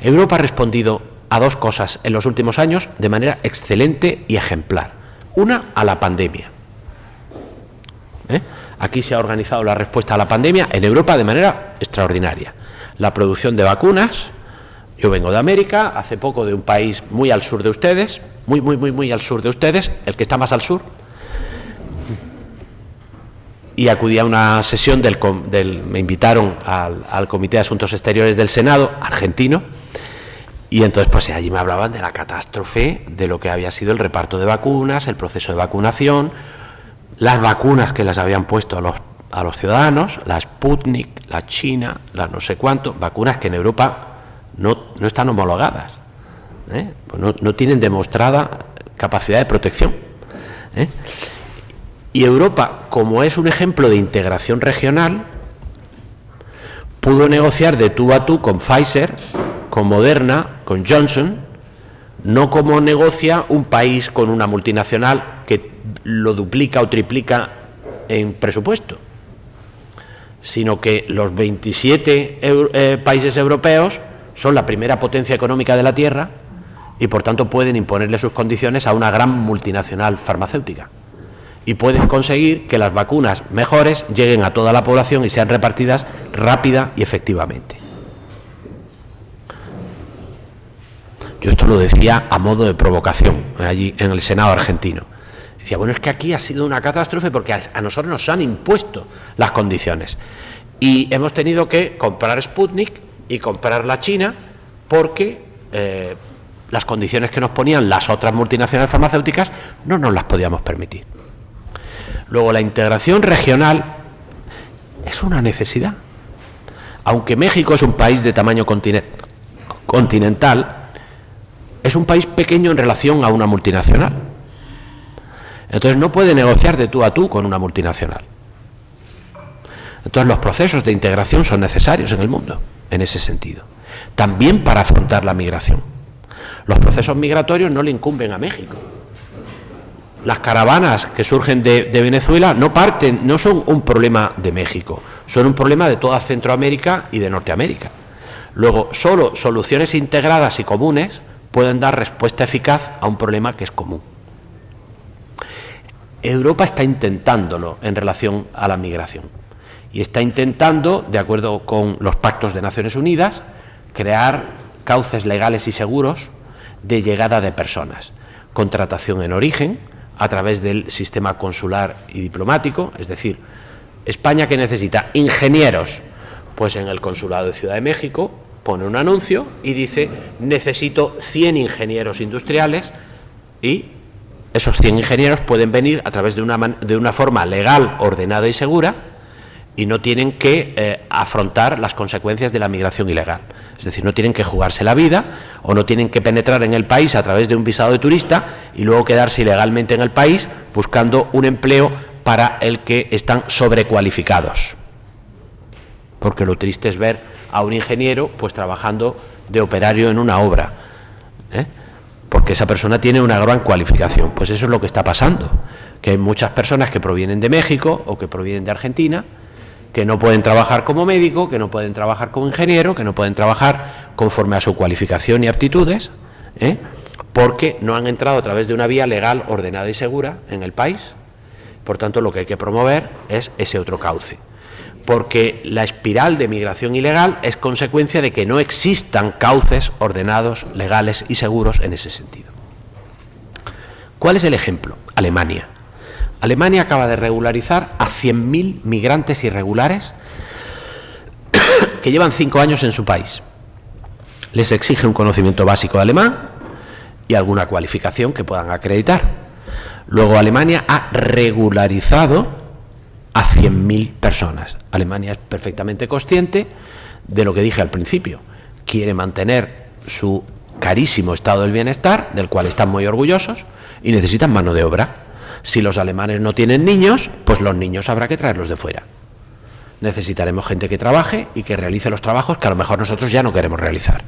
Europa ha respondido a dos cosas en los últimos años de manera excelente y ejemplar. Una, a la pandemia. Aquí se ha organizado la respuesta a la pandemia en Europa de manera extraordinaria. La producción de vacunas. Yo vengo de América, hace poco de un país muy al sur de ustedes, muy al sur de ustedes, el que está más al sur. y acudí a una sesión me invitaron al Comité de Asuntos Exteriores del Senado argentino, y entonces pues allí me hablaban de la catástrofe de lo que había sido el reparto de vacunas, el proceso de vacunación, las vacunas que las habían puesto a los ciudadanos, la Sputnik, la China, la no sé cuánto, vacunas que en Europa no están homologadas, pues no tienen demostrada capacidad de protección. Y Europa, como es un ejemplo de integración regional, pudo negociar de tú a tú con Pfizer, con Moderna, con Johnson, no como negocia un país con una multinacional que lo duplica o triplica en presupuesto, sino que los 27 países europeos son la primera potencia económica de la Tierra y por tanto pueden imponerle sus condiciones a una gran multinacional farmacéutica y pueden conseguir que las vacunas mejores lleguen a toda la población y sean repartidas rápida y efectivamente. Yo esto lo decía a modo de provocación allí en el Senado argentino. Decía, bueno, es que aquí ha sido una catástrofe porque a nosotros nos han impuesto las condiciones y hemos tenido que comprar Sputnik y comprar la China porque las condiciones que nos ponían las otras multinacionales farmacéuticas no nos las podíamos permitir. Luego, la integración regional es una necesidad. Aunque México es un país de tamaño continental, es un país pequeño en relación a una multinacional. Entonces no puede negociar de tú a tú con una multinacional. Entonces los procesos de integración son necesarios en el mundo, en ese sentido. También para afrontar la migración. Los procesos migratorios no le incumben a México. Las caravanas que surgen de Venezuela no son un problema de México, son un problema de toda Centroamérica y de Norteamérica. Luego, solo soluciones integradas y comunes pueden dar respuesta eficaz a un problema que es común. Europa está intentándolo en relación a la migración y está intentando, de acuerdo con los pactos de Naciones Unidas, crear cauces legales y seguros de llegada de personas, contratación en origen, a través del sistema consular y diplomático, es decir, España que necesita ingenieros, pues en el Consulado de Ciudad de México pone un anuncio y dice necesito 100 ingenieros industriales y esos 100 ingenieros pueden venir a través de una forma legal, ordenada y segura y no tienen que afrontar las consecuencias de la migración ilegal. Es decir, no tienen que jugarse la vida o no tienen que penetrar en el país a través de un visado de turista y luego quedarse ilegalmente en el país buscando un empleo para el que están sobrecualificados. Porque lo triste es ver a un ingeniero pues trabajando de operario en una obra, porque esa persona tiene una gran cualificación. Pues eso es lo que está pasando, que hay muchas personas que provienen de México o que provienen de Argentina, que no pueden trabajar como médico, que no pueden trabajar como ingeniero, que no pueden trabajar conforme a su cualificación y aptitudes, porque no han entrado a través de una vía legal, ordenada y segura en el país. Por tanto, lo que hay que promover es ese otro cauce, porque la espiral de migración ilegal es consecuencia de que no existan cauces ordenados, legales y seguros en ese sentido. ¿Cuál es el ejemplo? Alemania. Alemania acaba de regularizar a 100.000 migrantes irregulares que llevan 5 años en su país. Les exige un conocimiento básico de alemán y alguna cualificación que puedan acreditar. Luego Alemania ha regularizado a 100.000 personas. Alemania es perfectamente consciente de lo que dije al principio. Quiere mantener su carísimo estado del bienestar, del cual están muy orgullosos, y necesitan mano de obra. Si los alemanes no tienen niños, pues los niños habrá que traerlos de fuera. Necesitaremos gente que trabaje y que realice los trabajos que a lo mejor nosotros ya no queremos realizar.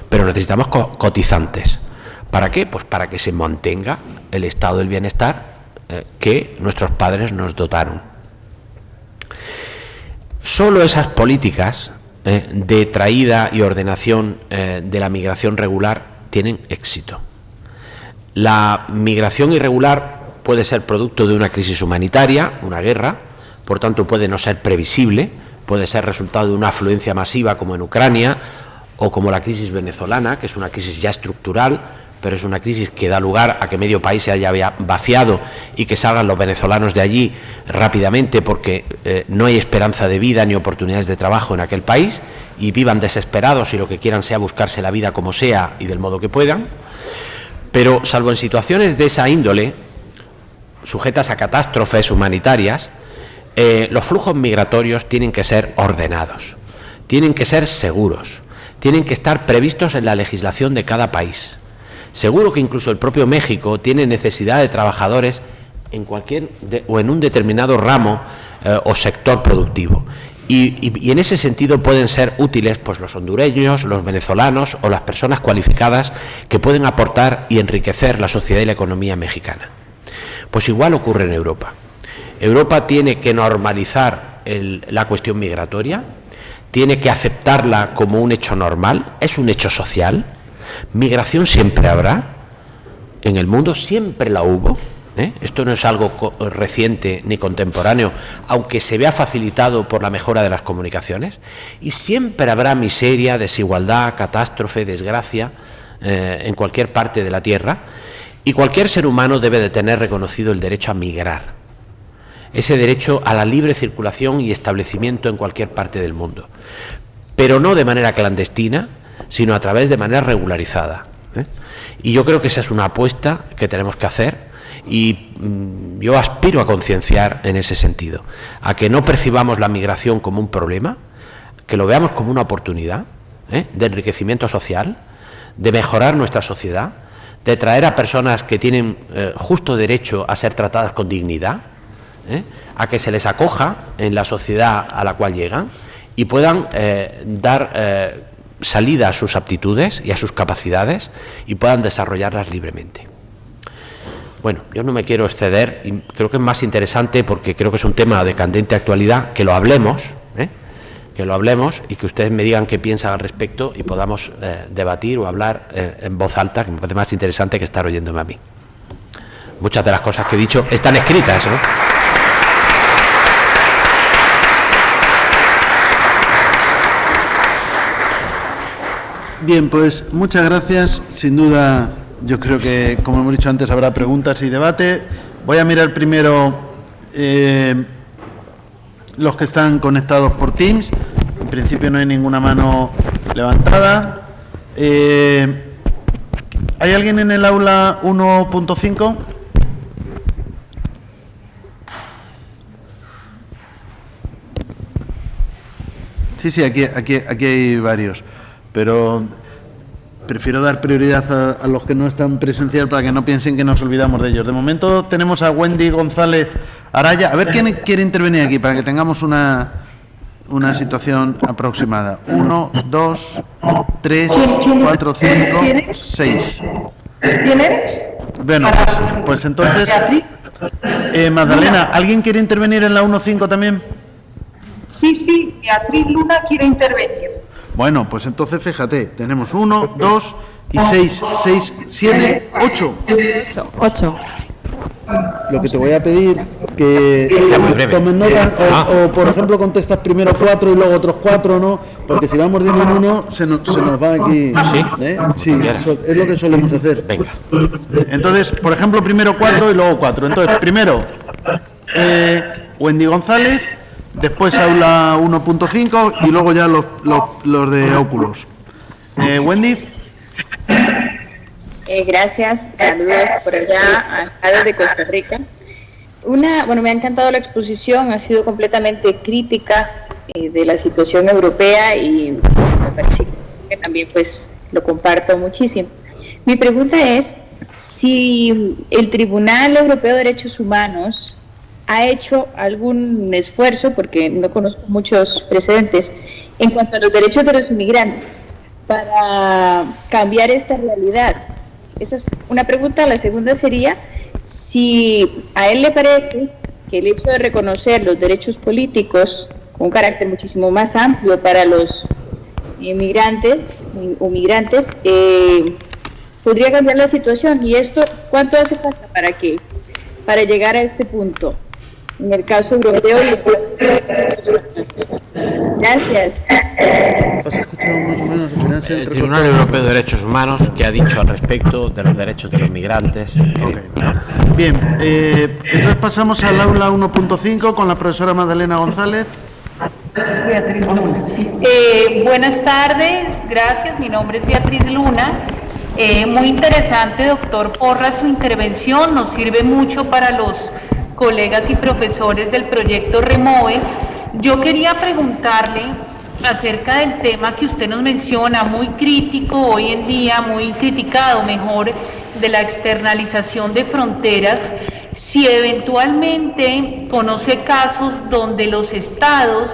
Pero necesitamos cotizantes. ¿Para qué? Pues para que se mantenga el estado del bienestar que nuestros padres nos dotaron. Solo esas políticas de traída y ordenación de la migración regular tienen éxito. La migración irregular puede ser producto de una crisis humanitaria, una guerra, por tanto puede no ser previsible, puede ser resultado de una afluencia masiva como en Ucrania o como la crisis venezolana, que es una crisis ya estructural, pero es una crisis que da lugar a que medio país se haya vaciado y que salgan los venezolanos de allí rápidamente porque no hay esperanza de vida ni oportunidades de trabajo en aquel país y vivan desesperados y lo que quieran sea buscarse la vida como sea y del modo que puedan. Pero salvo en situaciones de esa índole, sujetas a catástrofes humanitarias, los flujos migratorios tienen que ser ordenados, tienen que ser seguros, tienen que estar previstos en la legislación de cada país. Seguro que incluso el propio México tiene necesidad de trabajadores en cualquier o en un determinado ramo o sector productivo. Y en ese sentido pueden ser útiles pues los hondureños, los venezolanos o las personas cualificadas que pueden aportar y enriquecer la sociedad y la economía mexicana. Pues igual ocurre en Europa. Europa tiene que normalizar la cuestión migratoria, tiene que aceptarla como un hecho normal, es un hecho social. Migración siempre habrá, en el mundo siempre la hubo. Esto no es algo reciente ni contemporáneo, aunque se vea facilitado por la mejora de las comunicaciones, y siempre habrá miseria, desigualdad, catástrofe, desgracia en cualquier parte de la tierra, y cualquier ser humano debe de tener reconocido el derecho a migrar, ese derecho a la libre circulación y establecimiento en cualquier parte del mundo, pero no de manera clandestina, sino a través de manera regularizada. Y yo creo que esa es una apuesta que tenemos que hacer. Y yo aspiro a concienciar en ese sentido, a que no percibamos la migración como un problema, que lo veamos como una oportunidad de enriquecimiento social, de mejorar nuestra sociedad, de traer a personas que tienen justo derecho a ser tratadas con dignidad, a que se les acoja en la sociedad a la cual llegan y puedan dar salida a sus aptitudes y a sus capacidades y puedan desarrollarlas libremente. Bueno, yo no me quiero exceder y creo que es más interesante porque creo que es un tema de candente actualidad, que lo hablemos y que ustedes me digan qué piensan al respecto y podamos debatir o hablar en voz alta, que me parece más interesante que estar oyéndome a mí. Muchas de las cosas que he dicho están escritas, ¿no? Bien, pues muchas gracias. Sin duda, yo creo que, como hemos dicho antes, habrá preguntas y debate. Voy a mirar primero los que están conectados por Teams. En principio no hay ninguna mano levantada. ¿Hay alguien en el aula 1.5? Sí, aquí hay varios, pero prefiero dar prioridad a los que no están presencial para que no piensen que nos olvidamos de ellos. De momento tenemos a Wendy González Araya. A ver quién quiere intervenir aquí para que tengamos una situación aproximada. 1, 2, 3, 4, 5, 6. ¿Quién eres? Bueno, pues entonces, Magdalena, ¿alguien quiere intervenir en la 1.5 también? Sí, Beatriz Luna quiere intervenir. Bueno, pues entonces fíjate, tenemos 1, 2 y 6, 7, 8. 8. Lo que te voy a pedir que tomen nota o por ejemplo contestas primero 4 y luego otros 4, ¿no? Porque si vamos de uno en uno se nos va aquí. Sí, es lo que solemos hacer. Venga. Entonces, por ejemplo, primero 4 y luego 4. Entonces, primero Wendy González, después aula 1.5 y luego ya los de Oculus. Wendy. Gracias, saludos por allá, desde Costa Rica. Me ha encantado la exposición, ha sido completamente crítica de la situación europea y me parece que también pues lo comparto muchísimo. Mi pregunta es si el Tribunal Europeo de Derechos Humanos ha hecho algún esfuerzo, porque no conozco muchos precedentes, en cuanto a los derechos de los inmigrantes, para cambiar esta realidad. Esa es una pregunta. La segunda sería si a él le parece que el hecho de reconocer los derechos políticos con un carácter muchísimo más amplio para los inmigrantes o migrantes podría cambiar la situación. Y esto, ¿cuánto hace falta para llegar a este punto? En el caso europeo y gracias. ¿Has escuchado más o menos al final? se El entrecortó. Tribunal Europeo de Derechos Humanos, que ha dicho al respecto de los derechos de los migrantes. Bien, entonces pasamos al aula 1.5 con la profesora Magdalena González. Buenas tardes, gracias. Mi nombre es Beatriz Luna. Muy interesante, doctor Porras, su intervención. Nos sirve mucho para los colegas y profesores del proyecto Remove. Yo quería preguntarle acerca del tema que usted nos menciona, muy crítico hoy en día, muy criticado, mejor, de la externalización de fronteras. Si eventualmente conoce casos donde los estados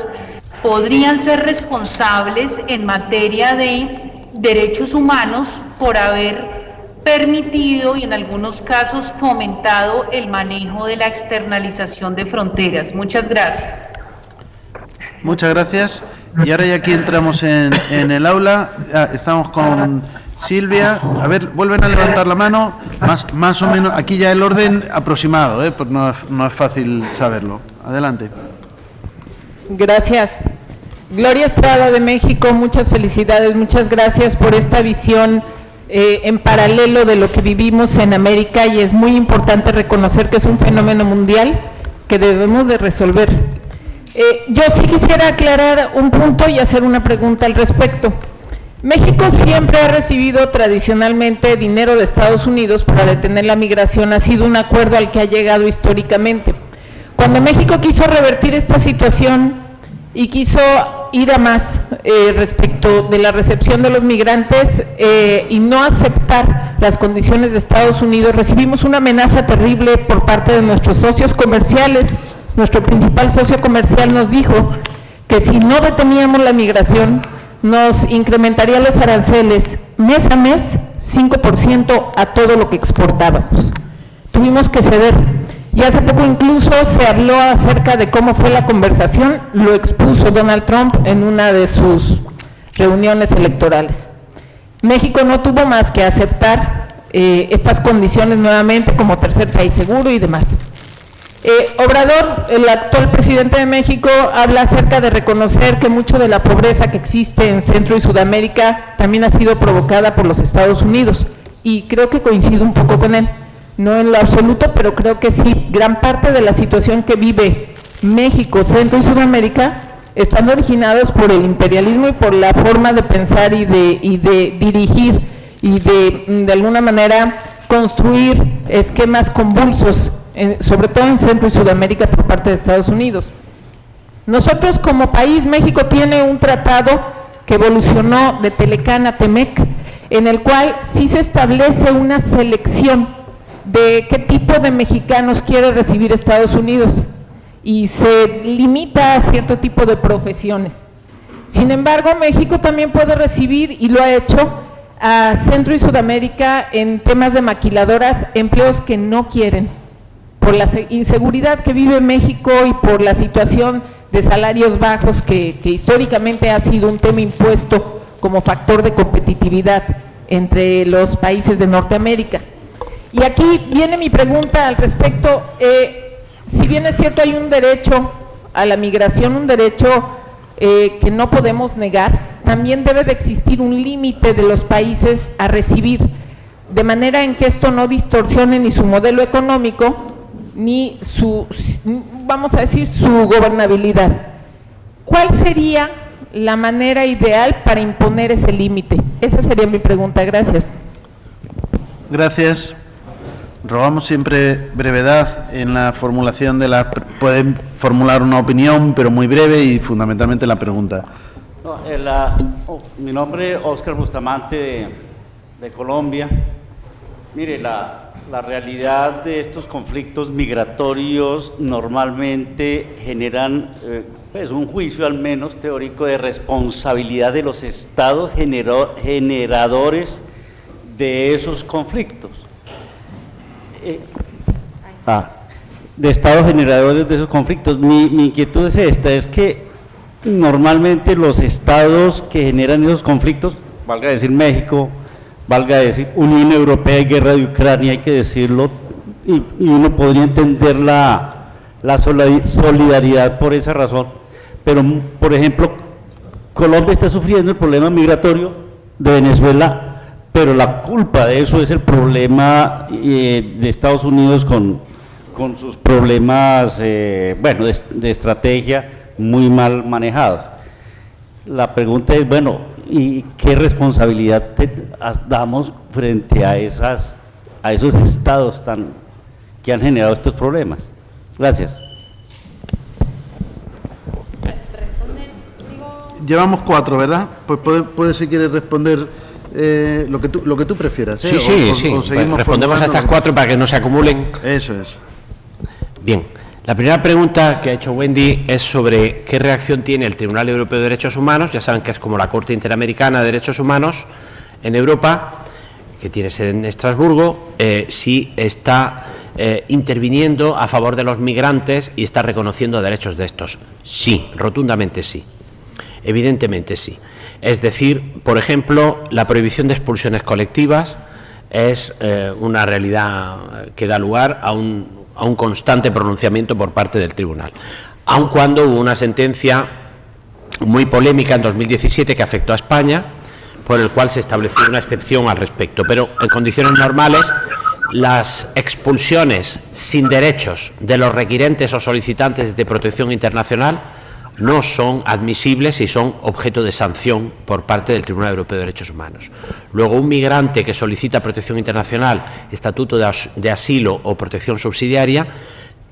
podrían ser responsables en materia de derechos humanos por haber permitido y en algunos casos fomentado el manejo de la externalización de fronteras. Muchas gracias. Muchas gracias. Y ahora ya aquí entramos en el aula. Estamos con Silvia. A ver, vuelven a levantar la mano. Más o menos, aquí ya el orden aproximado, pues no es fácil saberlo. Adelante. Gracias. Gloria Estrada de México, muchas felicidades, muchas gracias por esta visión en paralelo de lo que vivimos en América, y es muy importante reconocer que es un fenómeno mundial que debemos de resolver. Yo sí quisiera aclarar un punto y hacer una pregunta al respecto. México siempre ha recibido tradicionalmente dinero de Estados Unidos para detener la migración, ha sido un acuerdo al que ha llegado históricamente. Cuando México quiso revertir esta situación y quiso ir a más respecto de la recepción de los migrantes y no aceptar las condiciones de Estados Unidos, recibimos una amenaza terrible por parte de nuestros socios comerciales. Nuestro principal socio comercial nos dijo que si no deteníamos la migración, nos incrementaría los aranceles mes a mes 5% a todo lo que exportábamos. Tuvimos que ceder. Y hace poco incluso se habló acerca de cómo fue la conversación, lo expuso Donald Trump en una de sus reuniones electorales. México no tuvo más que aceptar estas condiciones nuevamente como tercer país seguro y demás. Obrador, el actual presidente de México, habla acerca de reconocer que mucho de la pobreza que existe en Centro y Sudamérica también ha sido provocada por los Estados Unidos, y creo que coincido un poco con él. No en lo absoluto, pero creo que sí, gran parte de la situación que vive México, Centro y Sudamérica están originados por el imperialismo y por la forma de pensar y de dirigir y de alguna manera construir esquemas convulsos, sobre todo en Centro y Sudamérica por parte de Estados Unidos. Nosotros como país, México tiene un tratado que evolucionó de Telecán a Temec, en el cual sí se establece una selección de qué tipo de mexicanos quiere recibir Estados Unidos y se limita a cierto tipo de profesiones. Sin embargo, México también puede recibir, y lo ha hecho, a Centro y Sudamérica en temas de maquiladoras, empleos que no quieren, por la inseguridad que vive México y por la situación de salarios bajos que históricamente ha sido un tema impuesto como factor de competitividad entre los países de Norteamérica. Y aquí viene mi pregunta al respecto. Si bien es cierto hay un derecho a la migración, un derecho que no podemos negar, también debe de existir un límite de los países a recibir, de manera en que esto no distorsione ni su modelo económico, ni su, vamos a decir, su gobernabilidad. ¿Cuál sería la manera ideal para imponer ese límite? Esa sería mi pregunta. Gracias. Gracias. Rogamos siempre brevedad en la formulación de las... Pueden formular una opinión, pero muy breve, y fundamentalmente la pregunta. No, mi nombre es Óscar Bustamante de Colombia. Mire, la realidad de estos conflictos migratorios normalmente generan pues un juicio al menos teórico de responsabilidad de los estados generadores de esos conflictos. De estados generadores de esos conflictos. Mi inquietud es esta, es que normalmente los estados que generan esos conflictos, valga decir México, valga decir Unión Europea y guerra de Ucrania, hay que decirlo, y uno podría entender la solidaridad por esa razón, pero por ejemplo Colombia está sufriendo el problema migratorio de Venezuela, pero la culpa de eso es el problema de Estados Unidos con sus problemas, bueno, de estrategia muy mal manejados. La pregunta es, bueno, ¿y qué responsabilidad damos frente a esos estados que han generado estos problemas? Gracias. Llevamos 4, ¿verdad? Pues puede si quieres responder lo que tú prefieras. Sí, sí. O seguimos respondemos a estas 4 para que no se acumulen. Eso es. Bien, la primera pregunta que ha hecho Wendy es sobre qué reacción tiene el Tribunal Europeo de Derechos Humanos. Ya saben que es como la Corte Interamericana de Derechos Humanos en Europa, que tiene sede en Estrasburgo, si está interviniendo a favor de los migrantes y está reconociendo derechos de estos. Sí, rotundamente sí. Evidentemente sí. Es decir, por ejemplo, la prohibición de expulsiones colectivas es una realidad que da lugar a un constante pronunciamiento por parte del tribunal, aun cuando hubo una sentencia muy polémica en 2017 que afectó a España, por el cual se estableció una excepción al respecto, pero en condiciones normales las expulsiones sin derechos de los requirentes o solicitantes de protección internacional no son admisibles y son objeto de sanción por parte del Tribunal Europeo de Derechos Humanos. Luego, un migrante que solicita protección internacional, estatuto de asilo o protección subsidiaria,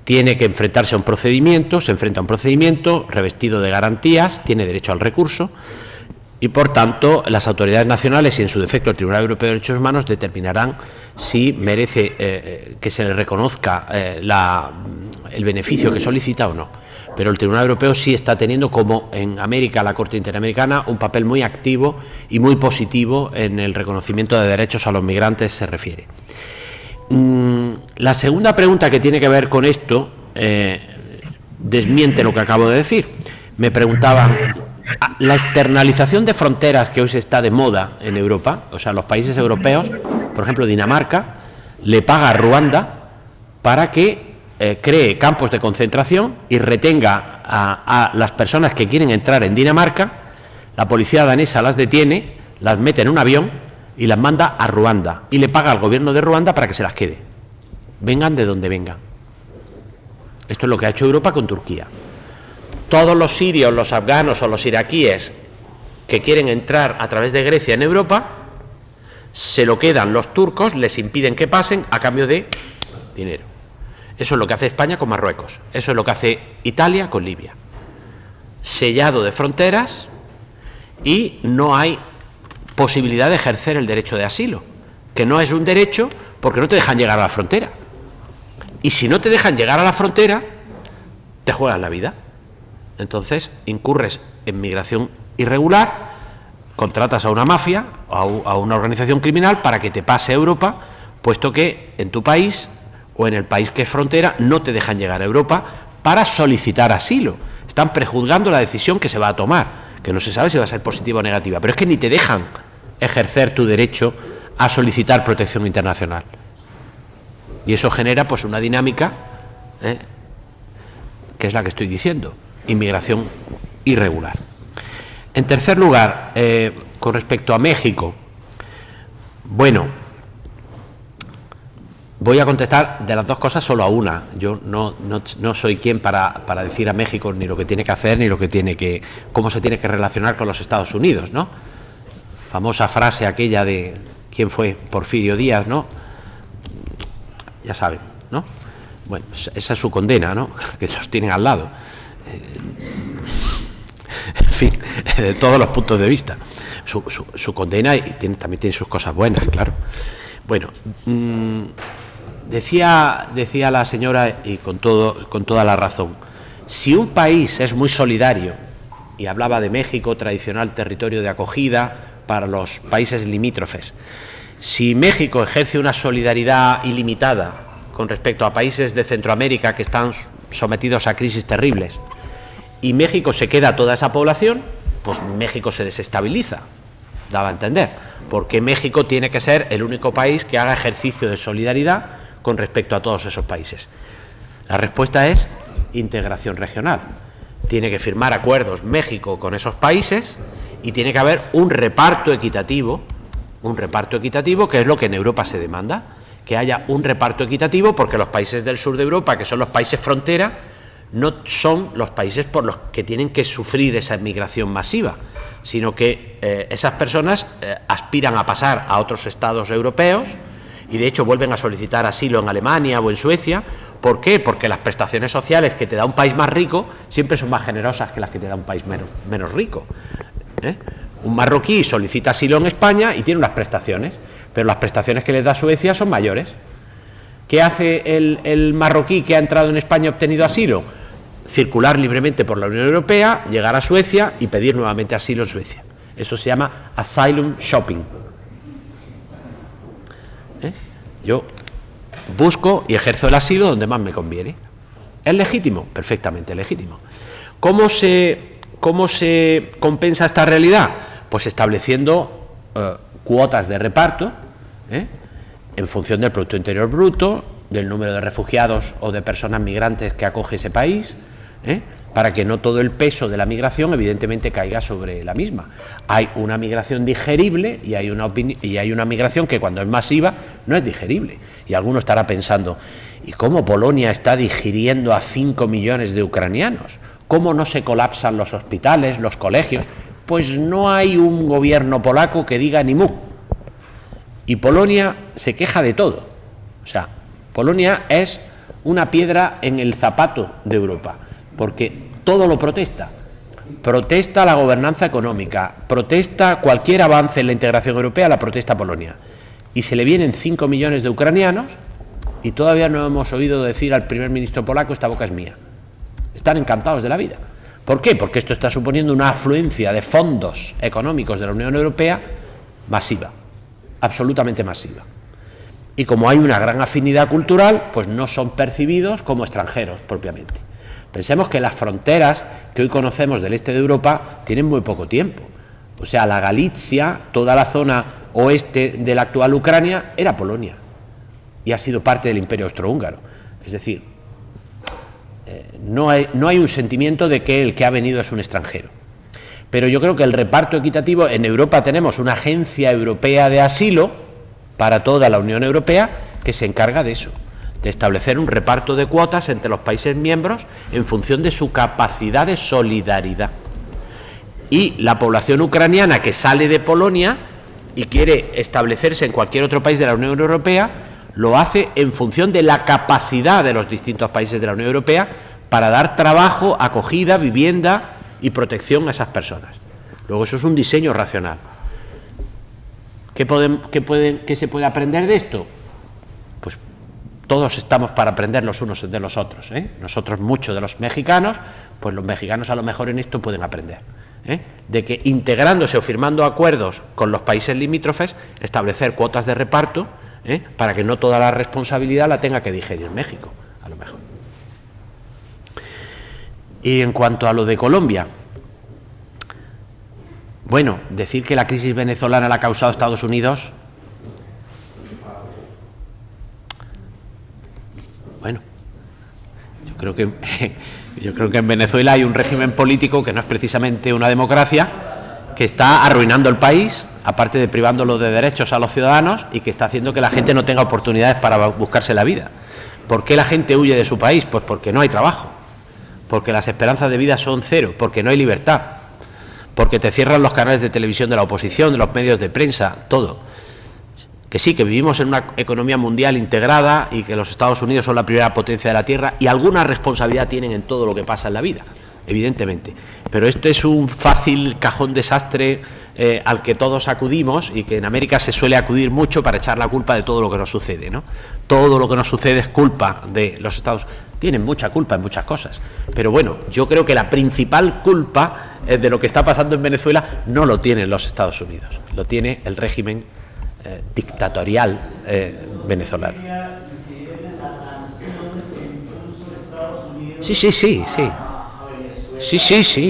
tiene que enfrentarse a un procedimiento, se enfrenta a un procedimiento revestido de garantías, tiene derecho al recurso y, por tanto, las autoridades nacionales y, en su defecto, el Tribunal Europeo de Derechos Humanos determinarán si merece que se le reconozca el beneficio que solicita o no. Pero el Tribunal Europeo sí está teniendo, como en América, la Corte Interamericana, un papel muy activo y muy positivo en el reconocimiento de derechos a los migrantes se refiere. La segunda pregunta que tiene que ver con esto desmiente lo que acabo de decir. Me preguntaban, la externalización de fronteras que hoy se está de moda en Europa, o sea, los países europeos, por ejemplo Dinamarca, le paga a Ruanda para que cree campos de concentración y retenga a las personas que quieren entrar en Dinamarca. La policía danesa las detiene, las mete en un avión y las manda a Ruanda y le paga al gobierno de Ruanda para que se las quede, vengan de donde vengan. Esto es lo que ha hecho Europa con Turquía. Todos los sirios, los afganos o los iraquíes que quieren entrar a través de Grecia en Europa, se lo quedan los turcos, les impiden que pasen a cambio de dinero. Eso es lo que hace España con Marruecos, eso es lo que hace Italia con Libia. Sellado de fronteras y no hay posibilidad de ejercer el derecho de asilo, que no es un derecho porque no te dejan llegar a la frontera. Y si no te dejan llegar a la frontera, te juegan la vida. Entonces incurres en migración irregular, contratas a una mafia o a una organización criminal para que te pase a Europa, puesto que en tu país o en el país que es frontera no te dejan llegar a Europa para solicitar asilo. Están prejuzgando la decisión que se va a tomar, que no se sabe si va a ser positiva o negativa, pero es que ni te dejan ejercer tu derecho a solicitar protección internacional. Y eso genera pues una dinámica que es la que estoy diciendo, inmigración irregular. En tercer lugar, con respecto a México, bueno, voy a contestar de las dos cosas solo a una. Yo no soy quien para decir a México ni lo que tiene que hacer ni cómo se tiene que relacionar con los Estados Unidos, ¿no? Famosa frase aquella de ¿quién fue? Porfirio Díaz, ¿no? Ya saben, ¿no? Bueno, esa es su condena, ¿no? Que los tienen al lado. En fin, de todos los puntos de vista. Su condena y también tiene sus cosas buenas, claro. Bueno, decía la señora, y con toda la razón, si un país es muy solidario, y hablaba de México, tradicional territorio de acogida para los países limítrofes, si México ejerce una solidaridad ilimitada con respecto a países de Centroamérica que están sometidos a crisis terribles, y México se queda toda esa población, pues México se desestabiliza, daba a entender, porque México tiene que ser el único país que haga ejercicio de solidaridad con respecto a todos esos países. La respuesta es integración regional. Tiene que firmar acuerdos México con esos países y tiene que haber un reparto equitativo, que es lo que en Europa se demanda, que haya un reparto equitativo, porque los países del sur de Europa, que son los países frontera, no son los países por los que tienen que sufrir esa inmigración masiva, sino que esas personas aspiran a pasar a otros estados europeos y de hecho vuelven a solicitar asilo en Alemania o en Suecia. ¿Por qué? Porque las prestaciones sociales que te da un país más rico siempre son más generosas que las que te da un país menos rico. Un marroquí solicita asilo en España y tiene unas prestaciones, pero las prestaciones que les da Suecia son mayores. ¿Qué hace el marroquí que ha entrado en España y ha obtenido asilo? Circular libremente por la Unión Europea, llegar a Suecia y pedir nuevamente asilo en Suecia. Eso se llama asylum shopping. Yo busco y ejerzo el asilo donde más me conviene. ¿Es legítimo? Perfectamente legítimo. ¿Cómo se compensa esta realidad? Pues estableciendo cuotas de reparto, en función del Producto Interior Bruto, del número de refugiados o de personas migrantes que acoge ese país, para que no todo el peso de la migración evidentemente caiga sobre la misma. Hay una migración digerible y hay una migración que cuando es masiva no es digerible. Y alguno estará pensando, ¿y cómo Polonia está digiriendo a 5 millones de ucranianos? ¿Cómo no se colapsan los hospitales, los colegios? Pues no hay un gobierno polaco que diga ni mu. Y Polonia se queja de todo. O sea, Polonia es una piedra en el zapato de Europa, porque todo lo protesta. Protesta la gobernanza económica, protesta cualquier avance en la integración europea, la protesta Polonia. Y se le vienen 5 millones de ucranianos y todavía no hemos oído decir al primer ministro polaco, esta boca es mía. Están encantados de la vida. ¿Por qué? Porque esto está suponiendo una afluencia de fondos económicos de la Unión Europea masiva, absolutamente masiva. Y como hay una gran afinidad cultural, pues no son percibidos como extranjeros propiamente. Pensemos que las fronteras que hoy conocemos del este de Europa tienen muy poco tiempo. O sea, la Galicia, toda la zona oeste de la actual Ucrania, era Polonia y ha sido parte del Imperio Austrohúngaro. Es decir, no hay un sentimiento de que el que ha venido es un extranjero. Pero yo creo que el reparto equitativo, en Europa tenemos una agencia europea de asilo para toda la Unión Europea que se encarga de eso, de establecer un reparto de cuotas entre los países miembros en función de su capacidad de solidaridad. Y la población ucraniana que sale de Polonia y quiere establecerse en cualquier otro país de la Unión Europea, lo hace en función de la capacidad de los distintos países de la Unión Europea para dar trabajo, acogida, vivienda y protección a esas personas. Luego eso es un diseño racional. ¿Qué se puede aprender de esto? Pues todos estamos para aprender los unos de los otros, Nosotros muchos de los mexicanos, pues los mexicanos a lo mejor en esto pueden aprender, de que integrándose o firmando acuerdos con los países limítrofes, establecer cuotas de reparto, para que no toda la responsabilidad la tenga que digerir México, a lo mejor. Y en cuanto a lo de Colombia, bueno, decir que la crisis venezolana la ha causado Estados Unidos, bueno, yo creo que en Venezuela hay un régimen político que no es precisamente una democracia, que está arruinando el país, aparte de privándolo de derechos a los ciudadanos, y que está haciendo que la gente no tenga oportunidades para buscarse la vida. ¿Por qué la gente huye de su país? Pues porque no hay trabajo, porque las esperanzas de vida son cero, porque no hay libertad, porque te cierran los canales de televisión de la oposición, de los medios de prensa, todo. Que sí, que vivimos en una economía mundial integrada y que los Estados Unidos son la primera potencia de la Tierra y alguna responsabilidad tienen en todo lo que pasa en la vida, evidentemente. Pero este es un fácil cajón desastre al que todos acudimos y que en América se suele acudir mucho para echar la culpa de todo lo que nos sucede, ¿no? Todo lo que nos sucede es culpa de los Estados Unidos. Tienen mucha culpa en muchas cosas, pero bueno, yo creo que la principal culpa de lo que está pasando en Venezuela no lo tienen los Estados Unidos, lo tiene el régimen dictatorial venezolano. Sí,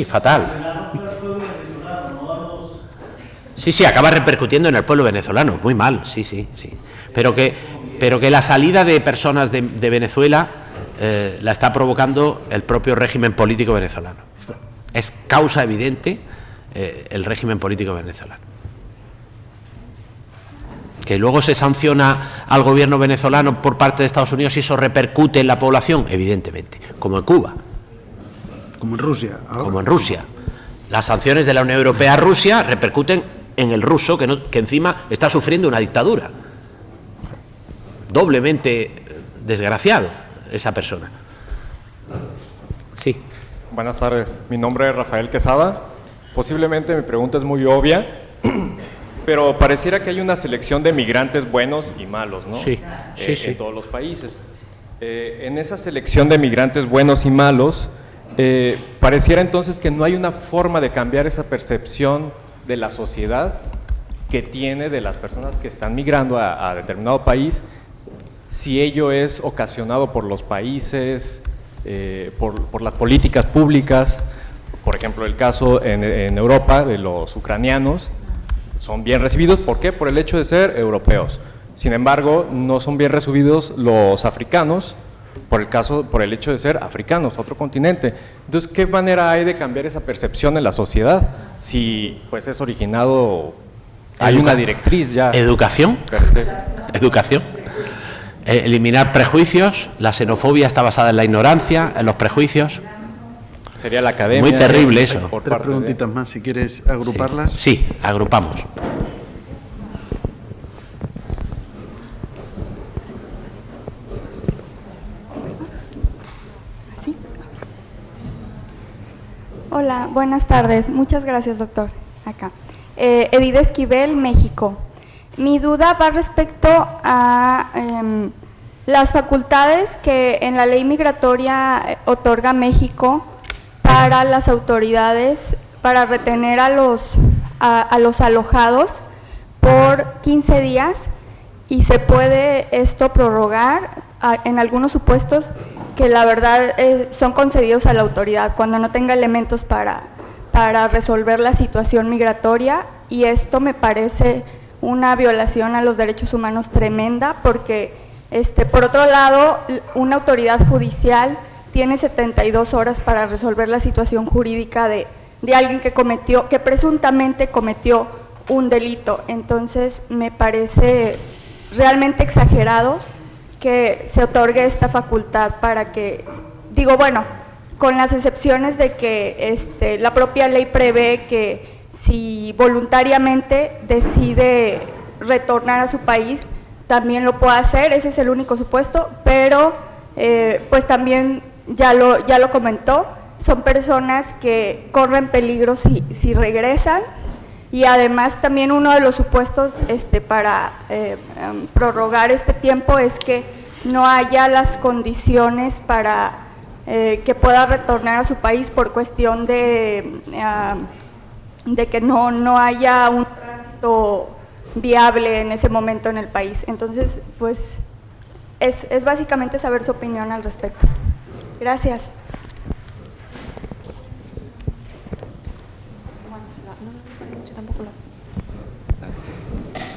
fatal. Sí, acaba repercutiendo en el pueblo venezolano, muy mal, sí. Pero que la salida de personas de Venezuela la está provocando el propio régimen político venezolano. Es causa evidente el régimen político venezolano. Que luego se sanciona al gobierno venezolano por parte de Estados Unidos y eso repercute en la población, evidentemente, como en Cuba. Como en Rusia. Ahora. Como en Rusia. Las sanciones de la Unión Europea a Rusia repercuten en el ruso, que encima está sufriendo una dictadura. Doblemente desgraciado esa persona. Sí. Buenas tardes, mi nombre es Rafael Quesada. Posiblemente mi pregunta es muy obvia, pero pareciera que hay una selección de migrantes buenos y malos, ¿no? Sí, sí, sí. En todos los países. En esa selección de migrantes buenos y malos, pareciera entonces que no hay una forma de cambiar esa percepción de la sociedad que tiene de las personas que están migrando a determinado país, si ello es ocasionado por los países, por las políticas públicas. Por ejemplo, el caso en Europa de los ucranianos, son bien recibidos. ¿Por qué? Por el hecho de ser europeos. Sin embargo, no son bien recibidos los africanos por el hecho de ser africanos, otro continente. Entonces, ¿qué manera hay de cambiar esa percepción en la sociedad? Si pues es originado, hay una directriz ya. Educación. Per se. Educación. Eliminar prejuicios. La xenofobia está basada en la ignorancia, en los prejuicios. Sería la academia. Muy terrible eso. Tres preguntitas más, si quieres agruparlas. Sí, agrupamos. Hola, buenas tardes. Muchas gracias, doctor. Acá. Edith Esquivel, México. Mi duda va respecto a las facultades que en la ley migratoria otorga México para las autoridades para retener a los alojados por 15 días y se puede esto prorrogar en algunos supuestos que la verdad son concedidos a la autoridad cuando no tenga elementos para resolver la situación migratoria, y esto me parece una violación a los derechos humanos tremenda porque por otro lado una autoridad judicial tiene 72 horas para resolver la situación jurídica de alguien que presuntamente cometió un delito. Entonces me parece realmente exagerado que se otorgue esta facultad para que, con las excepciones de que la propia ley prevé que si voluntariamente decide retornar a su país, también lo puede hacer, ese es el único supuesto, pero pues también ya lo comentó, son personas que corren peligro si regresan, y además también uno de los supuestos para prorrogar este tiempo es que no haya las condiciones para que pueda retornar a su país por cuestión de que no haya un tránsito viable en ese momento en el país. Entonces, pues, es básicamente saber su opinión al respecto. Gracias.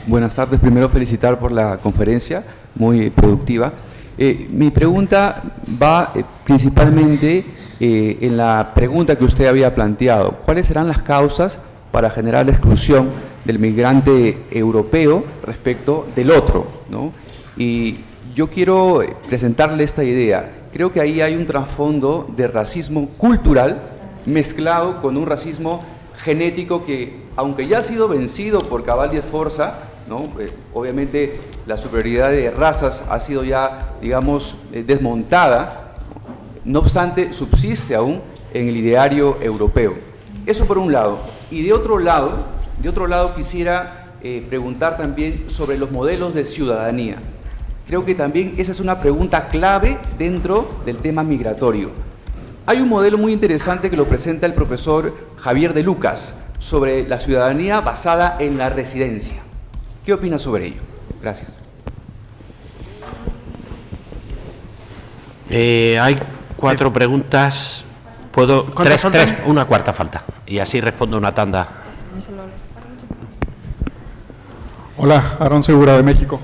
Buenas tardes. Primero felicitar por la conferencia, muy productiva. Mi pregunta va principalmente en la pregunta que usted había planteado. ¿Cuáles serán las causas para generar la exclusión del migrante europeo respecto del otro, ¿no? Y yo quiero presentarle esta idea. Creo que ahí hay un trasfondo de racismo cultural mezclado con un racismo genético que, aunque ya ha sido vencido por Cabal y Sforza, ¿no? Obviamente la superioridad de razas ha sido ya, digamos, desmontada, no obstante subsiste aún en el ideario europeo. Eso por un lado. Y de otro lado quisiera preguntar también sobre los modelos de ciudadanía. Creo que también esa es una pregunta clave dentro del tema migratorio. Hay un modelo muy interesante que lo presenta el profesor Javier de Lucas sobre la ciudadanía basada en la residencia. ¿Qué opina sobre ello? Gracias. Hay 4 preguntas. ¿Puedo? Tres, una cuarta falta. Y así respondo una tanda. Hola, Aarón Segura de México.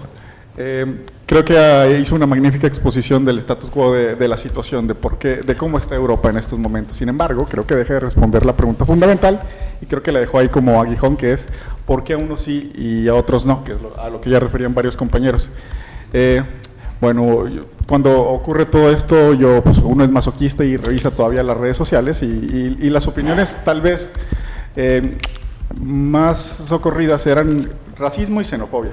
Creo que hizo una magnífica exposición del status quo de la situación, de cómo está Europa en estos momentos. Sin embargo, creo que deja de responder la pregunta fundamental, y creo que la dejó ahí como aguijón, que es ¿por qué a unos sí y a otros no? Que es a lo que ya referían varios compañeros. Bueno, cuando ocurre todo esto, pues uno es masoquista y revisa todavía las redes sociales y las opiniones tal vez más socorridas eran racismo y xenofobia.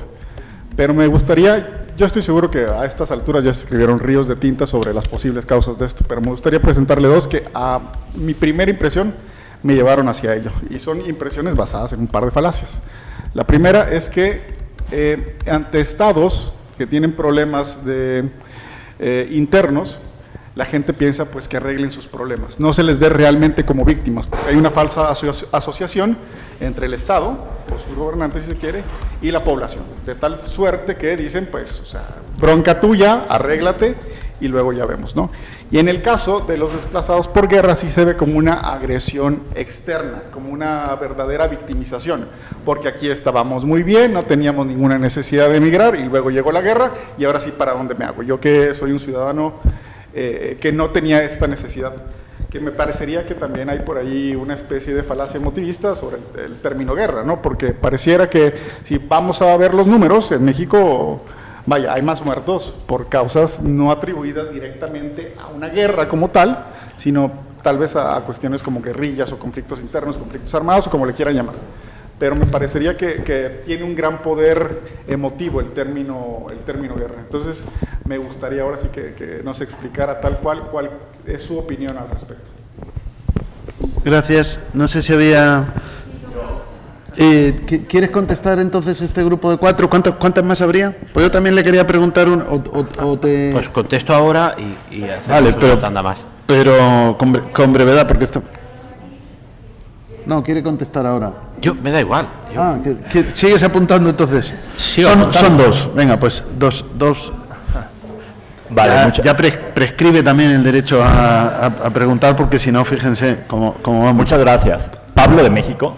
Pero me gustaría, yo estoy seguro que a estas alturas ya se escribieron ríos de tinta sobre las posibles causas de esto, pero me gustaría presentarle dos que a mi primera impresión me llevaron hacia ello, y son impresiones basadas en un par de falacias. La primera es que ante estados que tienen problemas internos, la gente piensa pues que arreglen sus problemas, no se les ve realmente como víctimas, porque hay una falsa asociación entre el Estado, o sus gobernantes si se quiere, y la población, de tal suerte que dicen pues, o sea, bronca tuya, arréglate y luego ya vemos, ¿no? Y en el caso de los desplazados por guerra sí se ve como una agresión externa, como una verdadera victimización, porque aquí estábamos muy bien, no teníamos ninguna necesidad de emigrar y luego llegó la guerra y ahora sí, ¿para dónde me hago? Yo que soy un ciudadano que no tenía esta necesidad, que me parecería que también hay por ahí una especie de falacia emotivista sobre el término guerra, ¿no? Porque pareciera que si vamos a ver los números, en México, vaya, hay más muertos por causas no atribuidas directamente a una guerra como tal, sino tal vez a cuestiones como guerrillas o conflictos internos, conflictos armados o como le quieran llamar. Pero me parecería que tiene un gran poder emotivo el término guerra. Entonces, me gustaría ahora sí que nos explicara tal cual es su opinión al respecto. Gracias. No sé si había... ¿Quieres contestar entonces este grupo de 4? ¿Cuántas más habría? Pues yo también le quería preguntar Pues contesto ahora y hacemos vale, una tanda más. Pero con brevedad, porque esto... No, quiere contestar ahora. Me da igual. Que sigues apuntando entonces. Son dos. Venga, pues dos. Vale, ya prescribe también el derecho a preguntar, porque si no, fíjense cómo vamos. Muchas gracias. Pablo de México.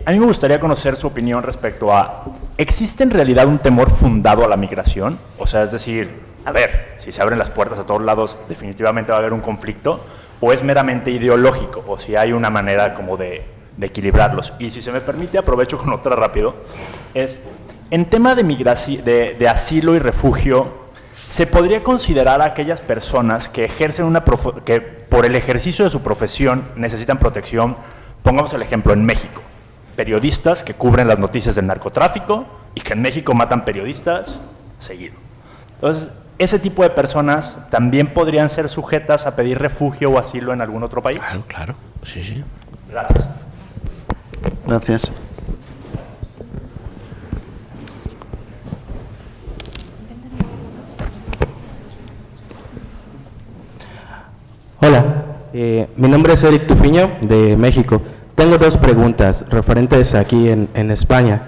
A mí me gustaría conocer su opinión respecto a, ¿existe en realidad un temor fundado a la migración? O sea, es decir, a ver, si se abren las puertas a todos lados, definitivamente va a haber un conflicto, o es meramente ideológico, o si hay una manera como de equilibrarlos. Y si se me permite, aprovecho con otra rápido, es, en tema de migración, de asilo y refugio, ¿se podría considerar a aquellas personas que ejercen que por el ejercicio de su profesión necesitan protección? Pongamos el ejemplo en México, periodistas que cubren las noticias del narcotráfico y que en México matan periodistas seguido. Entonces, ¿ese tipo de personas también podrían ser sujetas a pedir refugio o asilo en algún otro país? Claro, sí. Gracias. Gracias. Hola, mi nombre es Eric Tufiño, de México. Tengo dos preguntas referentes aquí en España.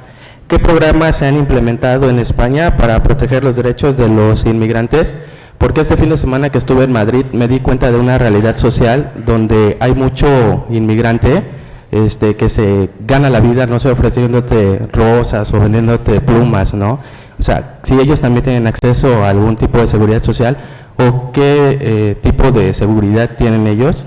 ¿Qué programas se han implementado en España para proteger los derechos de los inmigrantes? Porque este fin de semana que estuve en Madrid me di cuenta de una realidad social donde hay mucho inmigrante que se gana la vida, no sé, ofreciéndote rosas o vendiéndote plumas, ¿no? O sea, si ellos también tienen acceso a algún tipo de seguridad social o qué tipo de seguridad tienen ellos.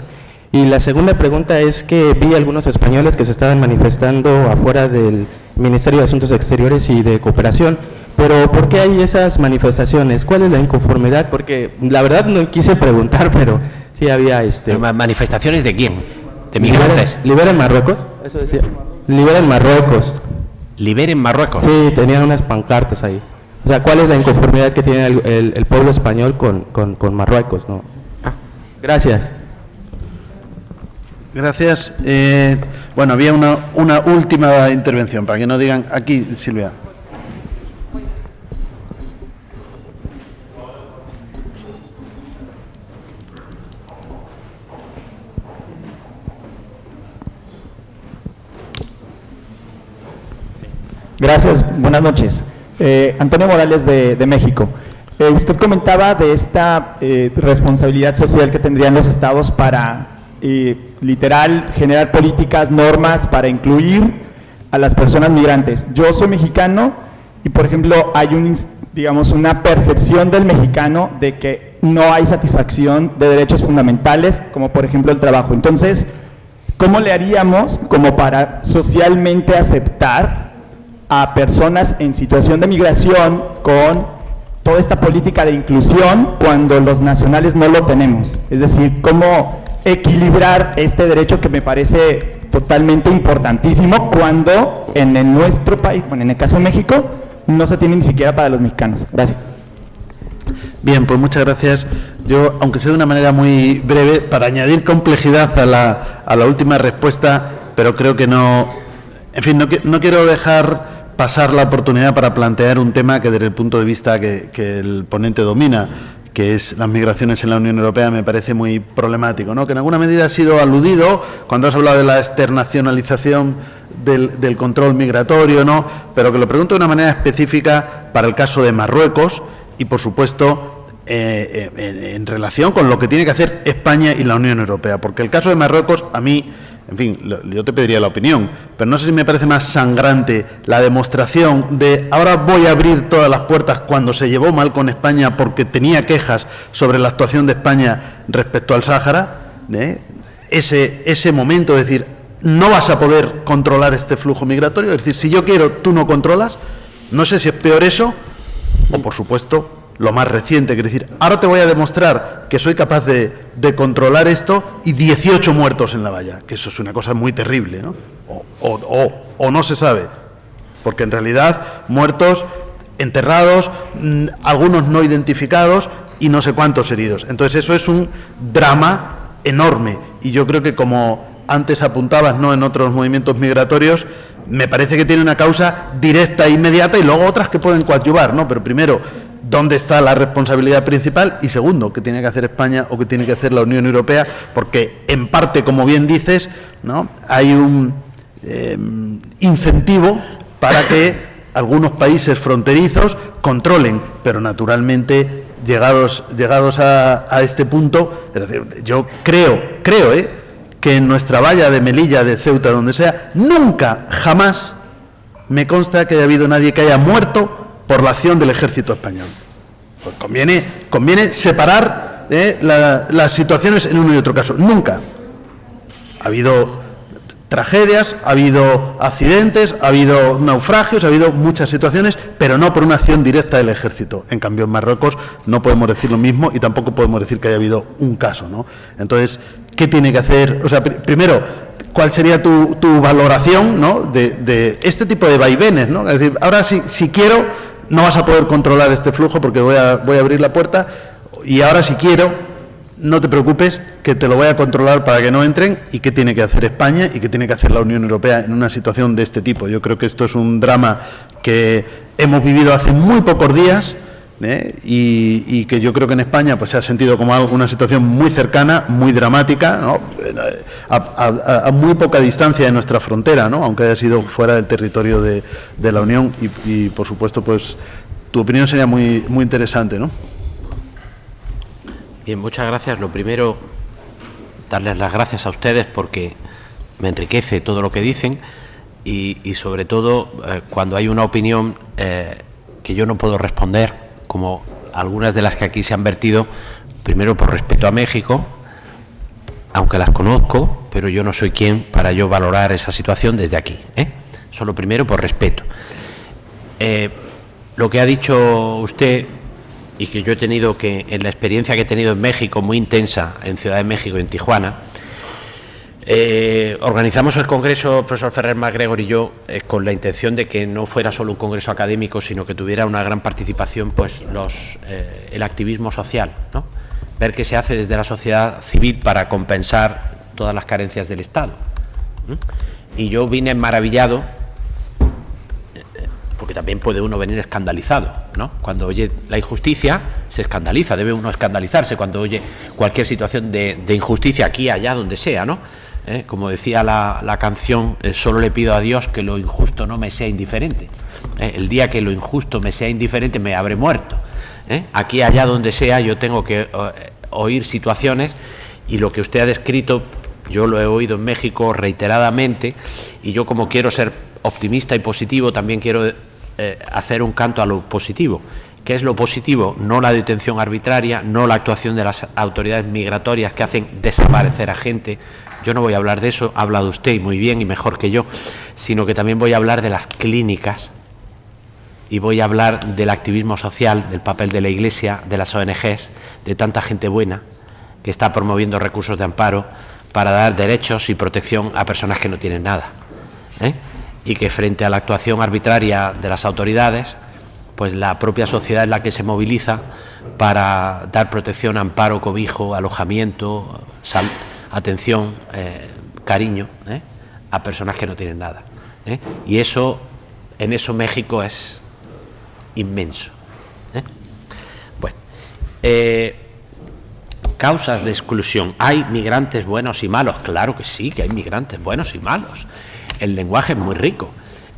Y la segunda pregunta es que vi algunos españoles que se estaban manifestando afuera del Ministerio de Asuntos Exteriores y de Cooperación, pero ¿por qué hay esas manifestaciones? ¿Cuál es la inconformidad? Porque la verdad no quise preguntar, pero sí había ¿Manifestaciones de quién? ¿De migrantes? ¿Liberen Marruecos? Eso decía. Liberen Marruecos. ¿Liberen Marruecos? Sí, tenían unas pancartas ahí. O sea, ¿cuál es la inconformidad que tiene el pueblo español con Marruecos, no? Gracias. Gracias. Bueno, había una última intervención, para que no digan aquí, Silvia. Gracias, buenas noches. Antonio Morales de México. Usted comentaba de esta responsabilidad social que tendrían los estados para literal generar políticas, normas para incluir a las personas migrantes. Yo soy mexicano y, por ejemplo, hay una percepción del mexicano de que no hay satisfacción de derechos fundamentales, como por ejemplo el trabajo. Entonces, ¿cómo le haríamos como para socialmente aceptar a personas en situación de migración con toda esta política de inclusión cuando los nacionales no lo tenemos? Es decir, ¿cómo equilibrar este derecho que me parece totalmente importantísimo cuando en nuestro país, bueno, en el caso de México, no se tiene ni siquiera para los mexicanos? Gracias. Bien, pues muchas gracias. Yo, aunque sea de una manera muy breve, para añadir complejidad a la última respuesta, pero creo que no, en fin, no quiero dejar pasar la oportunidad para plantear un tema que desde el punto de vista que el ponente domina, que es las migraciones en la Unión Europea, me parece muy problemático, ¿no? Que en alguna medida ha sido aludido cuando has hablado de la externacionalización del control migratorio, ¿no? Pero que lo pregunto de una manera específica para el caso de Marruecos y, por supuesto, en relación con lo que tiene que hacer España y la Unión Europea. Porque el caso de Marruecos, a mí, en fin, yo te pediría la opinión, pero no sé si me parece más sangrante la demostración de ahora voy a abrir todas las puertas cuando se llevó mal con España porque tenía quejas sobre la actuación de España respecto al Sáhara, ese momento de decir, no vas a poder controlar este flujo migratorio, es decir, si yo quiero, tú no controlas. No sé si es peor eso o, por supuesto, lo más reciente, que es decir, ahora te voy a demostrar que soy capaz de controlar esto y 18 muertos en la valla, que eso es una cosa muy terrible, ¿no? O no se sabe, porque en realidad muertos, enterrados, algunos no identificados y no sé cuántos heridos. Entonces eso es un drama enorme y yo creo que, como antes apuntabas, ¿no?, en otros movimientos migratorios, me parece que tiene una causa directa e inmediata y luego otras que pueden coadyuvar, ¿no? Pero primero, ¿dónde está la responsabilidad principal? Y segundo, ¿qué tiene que hacer España o qué tiene que hacer la Unión Europea? Porque, en parte, como bien dices, ¿no?, hay un incentivo para que algunos países fronterizos controlen, pero naturalmente, llegados a este punto, es decir, yo creo que en nuestra valla de Melilla, de Ceuta, donde sea, nunca, jamás me consta que haya habido nadie que haya muerto por la acción del ejército español. Pues conviene separar las situaciones en uno y otro caso. Nunca. Ha habido tragedias, ha habido accidentes, ha habido naufragios, ha habido muchas situaciones, pero no por una acción directa del ejército. En cambio, en Marruecos no podemos decir lo mismo y tampoco podemos decir que haya habido un caso, ¿no? Entonces, ¿qué tiene que hacer? O sea, primero, ¿cuál sería tu valoración, ¿no?, de este tipo de vaivenes, ¿no? Es decir, ahora si quiero, no vas a poder controlar este flujo porque voy a abrir la puerta, y ahora si quiero, no te preocupes, que te lo voy a controlar para que no entren. ¿Y qué tiene que hacer España y qué tiene que hacer la Unión Europea en una situación de este tipo? Yo creo que esto es un drama que hemos vivido hace muy pocos días, y que yo creo que en España pues se ha sentido como una situación muy cercana, muy dramática, ¿no?, a muy poca distancia de nuestra frontera, ¿no?, aunque haya sido fuera del territorio de la Unión, y por supuesto pues tu opinión sería muy, muy interesante, ¿no? Bien, muchas gracias. Lo primero, darles las gracias a ustedes porque me enriquece todo lo que dicen y sobre todo cuando hay una opinión que yo no puedo responder, como algunas de las que aquí se han vertido, primero por respeto a México, aunque las conozco, pero yo no soy quien para yo valorar esa situación desde aquí, Solo primero por respeto. Lo que ha dicho usted, y que yo he tenido que, en la experiencia que he tenido en México, muy intensa, en Ciudad de México y en Tijuana, organizamos el congreso, profesor Ferrer MacGregor y yo, con la intención de que no fuera solo un congreso académico, sino que tuviera una gran participación pues el activismo social, ¿no? Ver qué se hace desde la sociedad civil para compensar todas las carencias del Estado. Y yo vine maravillado, porque también puede uno venir escandalizado, ¿no? Cuando oye la injusticia, se escandaliza, debe uno escandalizarse cuando oye cualquier situación de injusticia, aquí, allá, donde sea, ¿no? Como decía la canción, solo le pido a Dios que lo injusto no me sea indiferente. El día que lo injusto me sea indiferente me habré muerto. Aquí, allá, donde sea, yo tengo que oír situaciones, y lo que usted ha descrito, yo lo he oído en México reiteradamente, y yo, como quiero ser optimista y positivo, también quiero hacer un canto a lo positivo. ¿Qué es lo positivo? No la detención arbitraria, no la actuación de las autoridades migratorias que hacen desaparecer a gente. Yo no voy a hablar de eso, ha hablado usted y muy bien y mejor que yo, sino que también voy a hablar de las clínicas y voy a hablar del activismo social, del papel de la Iglesia, de las ONGs, de tanta gente buena que está promoviendo recursos de amparo para dar derechos y protección a personas que no tienen nada, y que frente a la actuación arbitraria de las autoridades, pues la propia sociedad es la que se moviliza para dar protección, amparo, cobijo, alojamiento, atención, cariño, a personas que no tienen nada. Y eso, en eso México es inmenso. Bueno, causas de exclusión. ¿Hay migrantes buenos y malos? Claro que sí, que hay migrantes buenos y malos. El lenguaje es muy rico.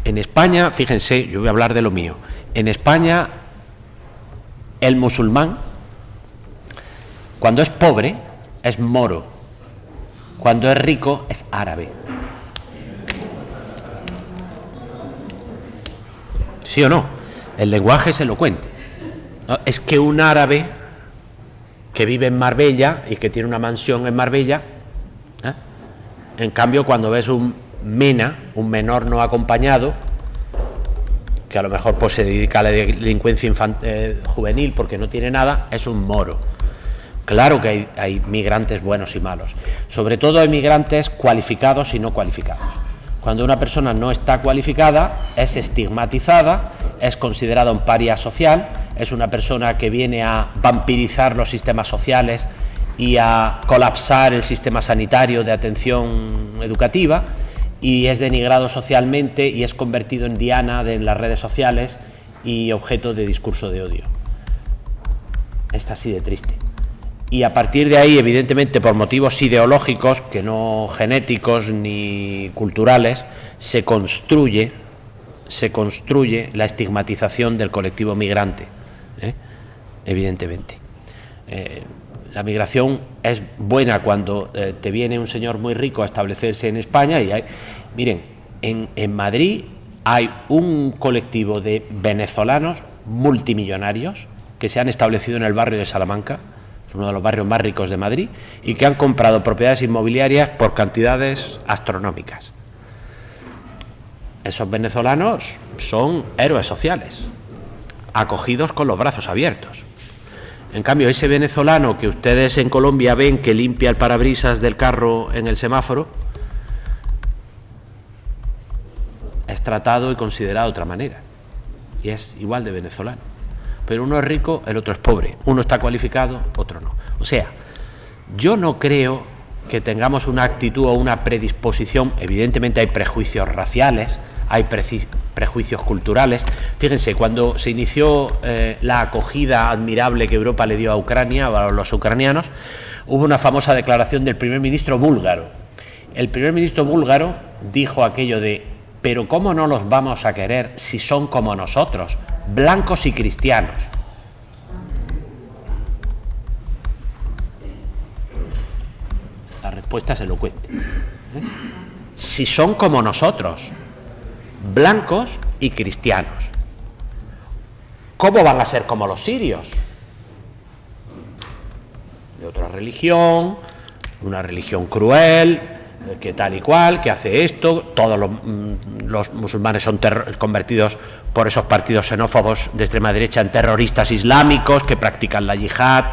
En España, fíjense, yo voy a hablar de lo mío. En España, el musulmán, cuando es pobre, es moro. Cuando es rico, es árabe. ¿Sí o no? El lenguaje es elocuente. ¿No? Es que un árabe que vive en Marbella y que tiene una mansión en Marbella, en cambio, cuando ves un MENA, un menor no acompañado, que a lo mejor pues se dedica a la delincuencia juvenil porque no tiene nada, es un moro. Claro que hay migrantes buenos y malos. Sobre todo hay migrantes cualificados y no cualificados. Cuando una persona no está cualificada, es estigmatizada, es considerada un paria social, es una persona que viene a vampirizar los sistemas sociales y a colapsar el sistema sanitario de atención educativa, y es denigrado socialmente y es convertido en diana en las redes sociales y objeto de discurso de odio. Es así de triste. Y a partir de ahí, evidentemente, por motivos ideológicos, que no genéticos ni culturales, se construye la estigmatización del colectivo migrante, evidentemente. La migración es buena cuando te viene un señor muy rico a establecerse en España y miren, en Madrid hay un colectivo de venezolanos multimillonarios que se han establecido en el barrio de Salamanca, es uno de los barrios más ricos de Madrid, y que han comprado propiedades inmobiliarias por cantidades astronómicas. Esos venezolanos son héroes sociales, acogidos con los brazos abiertos. En cambio, ese venezolano que ustedes en Colombia ven que limpia el parabrisas del carro en el semáforo, es tratado y considerado de otra manera, y es igual de venezolano. Pero uno es rico, el otro es pobre. Uno está cualificado, otro no. O sea, yo no creo que tengamos una actitud o una predisposición. Evidentemente hay prejuicios raciales, hay prejuicios culturales. Fíjense, cuando se inició la acogida admirable que Europa le dio a Ucrania, a los ucranianos, hubo una famosa declaración del primer ministro búlgaro. El primer ministro búlgaro dijo aquello de: pero ¿cómo no los vamos a querer si son como nosotros, blancos y cristianos? La respuesta es elocuente. Si son como nosotros, blancos y cristianos, ¿cómo van a ser como los sirios? De otra religión, una religión cruel, que tal y cual, que hace esto. Todos los musulmanes son convertidos por esos partidos xenófobos de extrema derecha en terroristas islámicos que practican la yihad,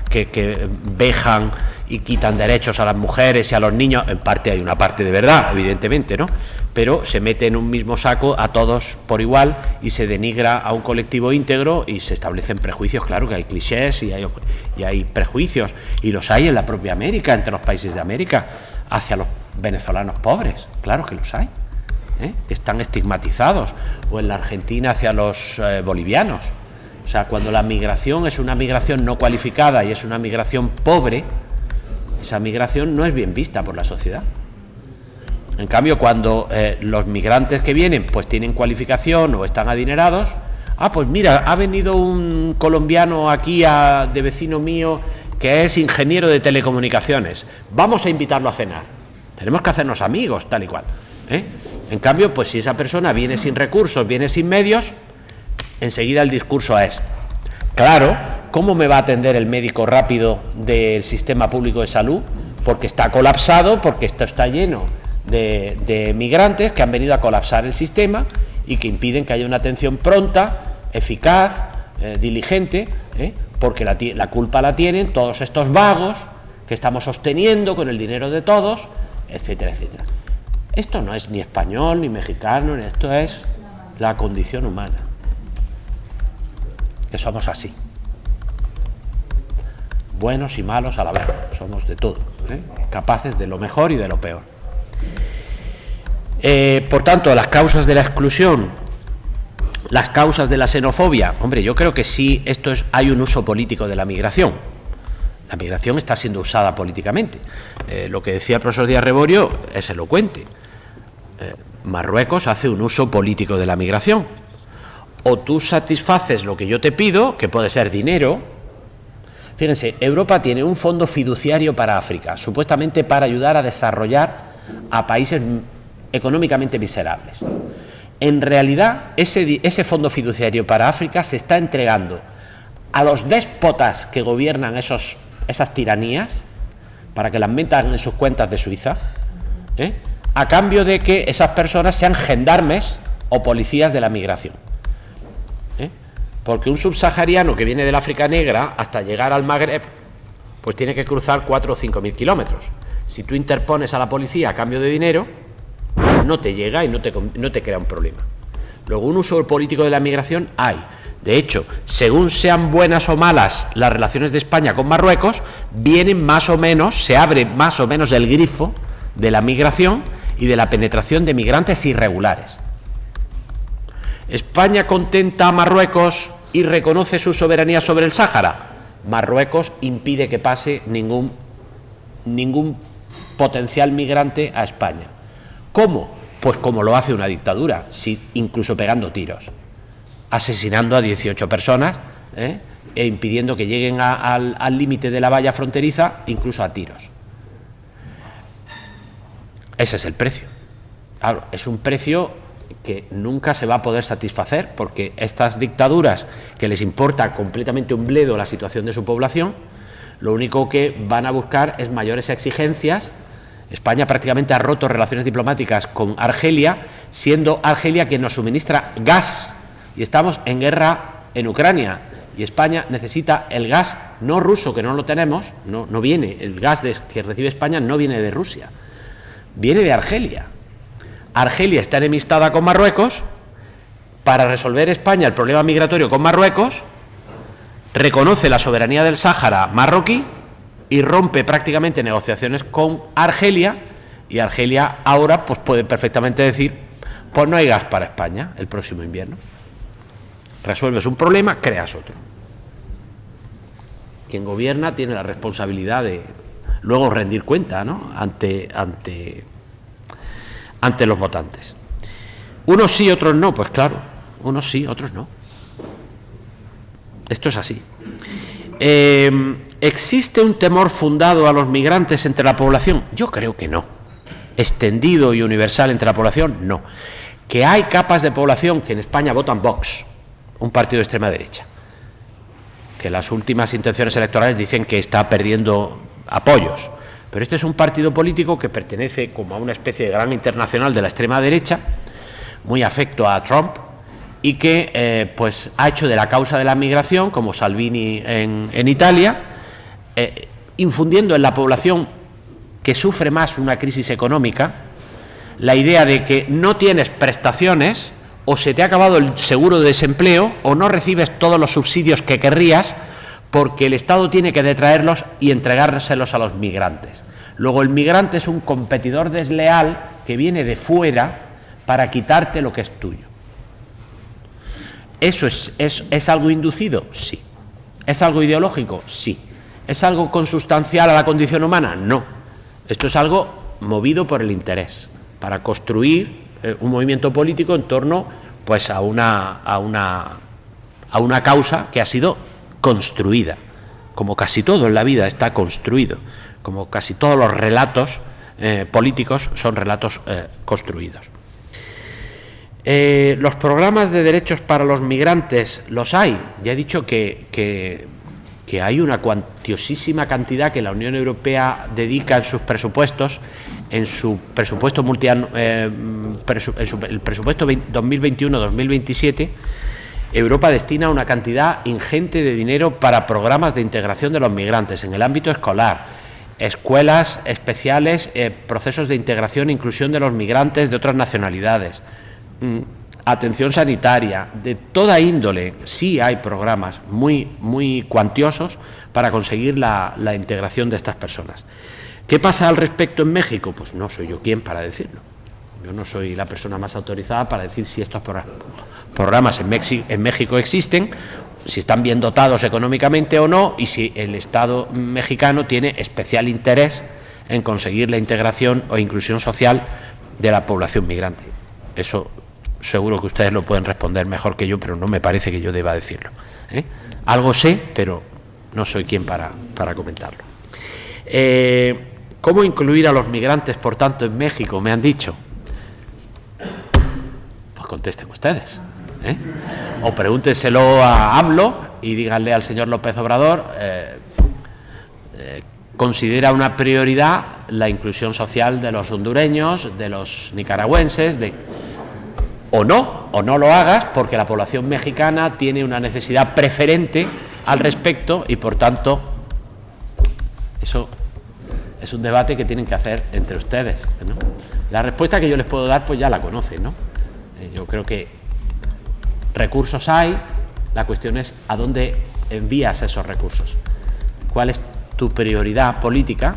que vejan y quitan derechos a las mujeres y a los niños. En parte hay una parte de verdad, evidentemente, ¿no? Pero se mete en un mismo saco a todos por igual y se denigra a un colectivo íntegro y se establecen prejuicios. Claro que hay clichés y hay prejuicios, y los hay en la propia América, entre los países de América, hacia los venezolanos pobres. Claro que los hay, que están estigmatizados, o en la Argentina hacia los bolivianos. O sea, cuando la migración es una migración no cualificada y es una migración pobre, esa migración no es bien vista por la sociedad. En cambio, cuando los migrantes que vienen pues tienen cualificación o están adinerados, pues mira, ha venido un colombiano aquí de vecino mío que es ingeniero de telecomunicaciones, vamos a invitarlo a cenar, tenemos que hacernos amigos, tal y cual. En cambio, pues si esa persona viene sin recursos, viene sin medios, enseguida el discurso es: Claro, ¿cómo me va a atender el médico rápido del sistema público de salud? Porque está colapsado, porque esto está lleno de migrantes que han venido a colapsar el sistema y que impiden que haya una atención pronta, eficaz, diligente, porque la culpa la tienen todos estos vagos que estamos sosteniendo con el dinero de todos, etcétera, etcétera. Esto no es ni español, ni mexicano, esto es la condición humana, que somos así, buenos y malos a la vez, somos de todo, capaces de lo mejor y de lo peor. Por tanto, las causas de la exclusión, las causas de la xenofobia, hombre, yo creo que sí, hay un uso político de la migración. La migración está siendo usada políticamente. Lo que decía el profesor Díaz Reborio es elocuente. Marruecos hace un uso político de la migración. O tú satisfaces lo que yo te pido, que puede ser dinero. Fíjense, Europa tiene un fondo fiduciario para África, supuestamente para ayudar a desarrollar a países económicamente miserables. En realidad, ese fondo fiduciario para África se está entregando a los déspotas que gobiernan esas tiranías para que las metan en sus cuentas de Suiza, a cambio de que esas personas sean gendarmes o policías de la migración. Porque un subsahariano que viene del África Negra hasta llegar al Magreb, pues tiene que cruzar 4.000 o 5.000 kilómetros. Si tú interpones a la policía a cambio de dinero, no te llega y no te crea un problema. Luego, un uso político de la migración hay. De hecho, según sean buenas o malas las relaciones de España con Marruecos, vienen más o menos, se abre más o menos el grifo de la migración y de la penetración de migrantes irregulares. ¿España contenta a Marruecos y reconoce su soberanía sobre el Sáhara? Marruecos impide que pase ningún potencial migrante a España. ¿Cómo? Pues como lo hace una dictadura, incluso pegando tiros, asesinando a 18 personas, e impidiendo que lleguen al límite de la valla fronteriza, incluso a tiros. Ese es el precio. Claro, es un precio que nunca se va a poder satisfacer, porque estas dictaduras, que les importa completamente un bledo la situación de su población, lo único que van a buscar es mayores exigencias. España prácticamente ha roto relaciones diplomáticas con Argelia, siendo Argelia quien nos suministra gas, y estamos en guerra en Ucrania, y España necesita el gas no ruso, que no lo tenemos, no viene, el gas que recibe España no viene de Rusia, viene de Argelia. Argelia está enemistada con Marruecos. Para resolver España el problema migratorio con Marruecos, reconoce la soberanía del Sáhara marroquí y rompe prácticamente negociaciones con Argelia, y Argelia ahora pues puede perfectamente decir, pues no hay gas para España el próximo invierno. Resuelves un problema, creas otro. Quien gobierna tiene la responsabilidad de luego rendir cuenta, ¿no?, ante los votantes. Unos sí, otros no, pues claro, unos sí, otros no. Esto es así. ¿Existe un temor fundado a los migrantes entre la población? Yo creo que no. Extendido y universal entre la población, no. Que hay capas de población que en España votan Vox, un partido de extrema derecha, que las últimas intenciones electorales dicen que está perdiendo apoyos. Pero este es un partido político que pertenece como a una especie de gran internacional de la extrema derecha, muy afecto a Trump, y que pues ha hecho de la causa de la migración, como Salvini en Italia, infundiendo en la población que sufre más una crisis económica, la idea de que no tienes prestaciones, o se te ha acabado el seguro de desempleo, o no recibes todos los subsidios que querrías, porque el Estado tiene que detraerlos y entregárselos a los migrantes. Luego el migrante es un competidor desleal que viene de fuera para quitarte lo que es tuyo. ¿Eso es algo inducido? Sí. ¿Es algo ideológico? Sí. ¿Es algo consustancial a la condición humana? No. Esto es algo movido por el interés, para construir un movimiento político en torno pues a una causa que ha sido construida, como casi todo en la vida está construido, como casi todos los relatos políticos son relatos construidos. Los programas de derechos para los migrantes los hay. Ya he dicho que hay una cuantiosísima cantidad que la Unión Europea dedica en sus presupuestos, en su presupuesto el presupuesto 2021-2027. Europa destina una cantidad ingente de dinero para programas de integración de los migrantes en el ámbito escolar, escuelas especiales, procesos de integración e inclusión de los migrantes de otras nacionalidades, atención sanitaria, de toda índole. Sí hay programas muy cuantiosos para conseguir la integración de estas personas. ¿Qué pasa al respecto en México? Pues no soy yo quien para decirlo. Yo no soy la persona más autorizada para decir si estos programas en México existen, si están bien dotados económicamente o no, y si el Estado mexicano tiene especial interés en conseguir la integración o inclusión social de la población migrante. Eso seguro que ustedes lo pueden responder mejor que yo, pero no me parece que yo deba decirlo, ¿eh? Algo sé, pero no soy quien para comentarlo. ¿Cómo incluir a los migrantes, por tanto, en México? Me han dicho. Pues contesten ustedes, ¿eh? O pregúntenselo a AMLO y díganle al señor López Obrador, considera una prioridad la inclusión social de los hondureños, de los nicaragüenses, o no lo hagas, porque la población mexicana tiene una necesidad preferente al respecto y, por tanto, eso es un debate que tienen que hacer entre ustedes, ¿no? La respuesta que yo les puedo dar, pues ya la conocen, ¿no? Yo creo que recursos hay, la cuestión es a dónde envías esos recursos, cuál es tu prioridad política,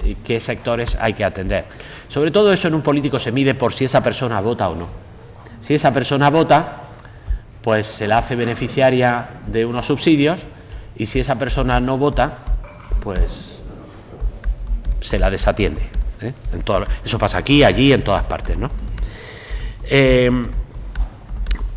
y qué sectores hay que atender. Sobre todo eso en un político se mide por si esa persona vota o no. Si esa persona vota, pues se la hace beneficiaria de unos subsidios, y si esa persona no vota, pues se la desatiende, ¿eh? Eso pasa aquí, allí, en todas partes, ¿no?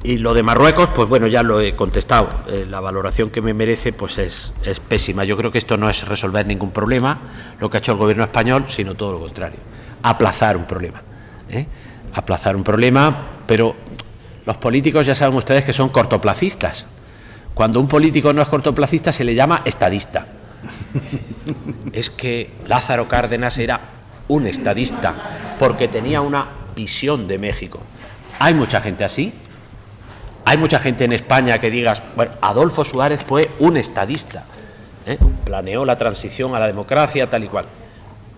Y lo de Marruecos, pues bueno, ya lo he contestado. La valoración que me merece, pues es pésima. Yo creo que esto no es resolver ningún problema, lo que ha hecho el gobierno español, sino todo lo contrario, aplazar un problema, ¿eh? Aplazar un problema, pero los políticos ya saben ustedes que son cortoplacistas. Cuando un político no es cortoplacista se le llama estadista. Es que Lázaro Cárdenas era un estadista porque tenía una visión de México. Hay mucha gente así. Hay mucha gente en España que digas, bueno, Adolfo Suárez fue un estadista, ¿eh? Planeó la transición a la democracia, tal y cual.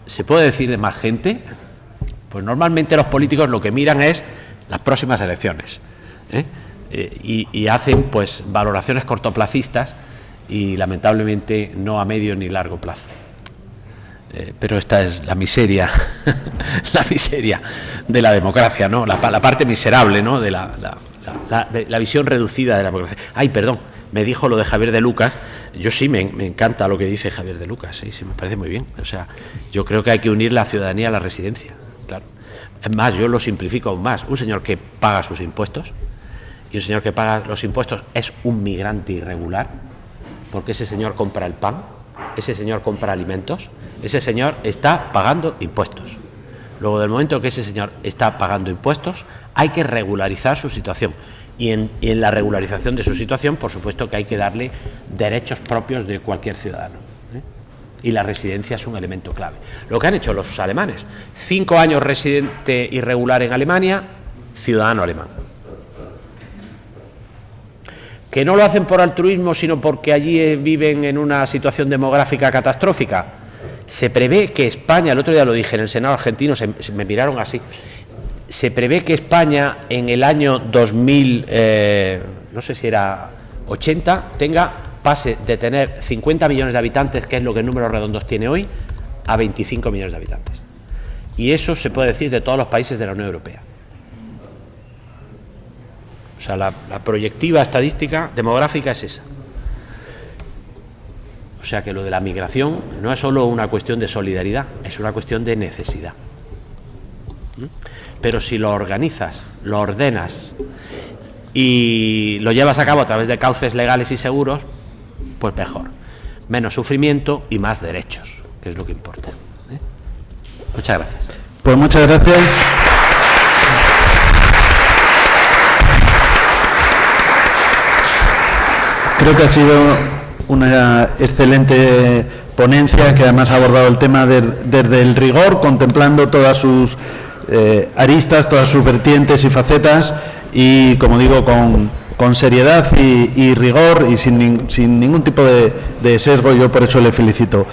¿Se puede decir de más gente? Pues normalmente los políticos lo que miran es las próximas elecciones, ¿eh? Y hacen pues valoraciones cortoplacistas y lamentablemente no a medio ni largo plazo. Pero esta es la miseria, la miseria de la democracia, ¿no? La parte miserable, ¿no? De la visión reducida de la democracia. Ay, perdón, me dijo lo de Javier de Lucas. Yo sí, me encanta lo que dice Javier de Lucas, sí, me parece muy bien. O sea, yo creo que hay que unir la ciudadanía a la residencia, claro. Es más, yo lo simplifico aún más. Un señor que paga sus impuestos, y un señor que paga los impuestos es un migrante irregular, porque ese señor compra el pan, ese señor compra alimentos, ese señor está pagando impuestos. Luego, del momento que ese señor está pagando impuestos, hay que regularizar su situación. Y en la regularización de su situación, por supuesto que hay que darle derechos propios de cualquier ciudadano, ¿eh? Y la residencia es un elemento clave. Lo que han hecho los alemanes: 5 años residente irregular en Alemania, ciudadano alemán. Que no lo hacen por altruismo, sino porque allí viven en una situación demográfica catastrófica. Se prevé que España, el otro día lo dije en el Senado argentino, me miraron así, se prevé que España en el año 2000, no sé si era 80, pase de tener 50 millones de habitantes, que es lo que en números redondos tiene hoy, a 25 millones de habitantes. Y eso se puede decir de todos los países de la Unión Europea. O sea, la proyectiva estadística demográfica es esa. O sea que lo de la migración no es solo una cuestión de solidaridad, es una cuestión de necesidad. Pero si lo organizas, lo ordenas y lo llevas a cabo a través de cauces legales y seguros, pues mejor. Menos sufrimiento y más derechos, que es lo que importa, ¿eh? Muchas gracias. Pues muchas gracias. creo que ha sido una excelente ponencia que además ha abordado el tema desde el rigor, contemplando todas sus aristas, todas sus vertientes y facetas y, como digo, con seriedad y rigor y sin ningún tipo de sesgo. Yo por eso le felicito.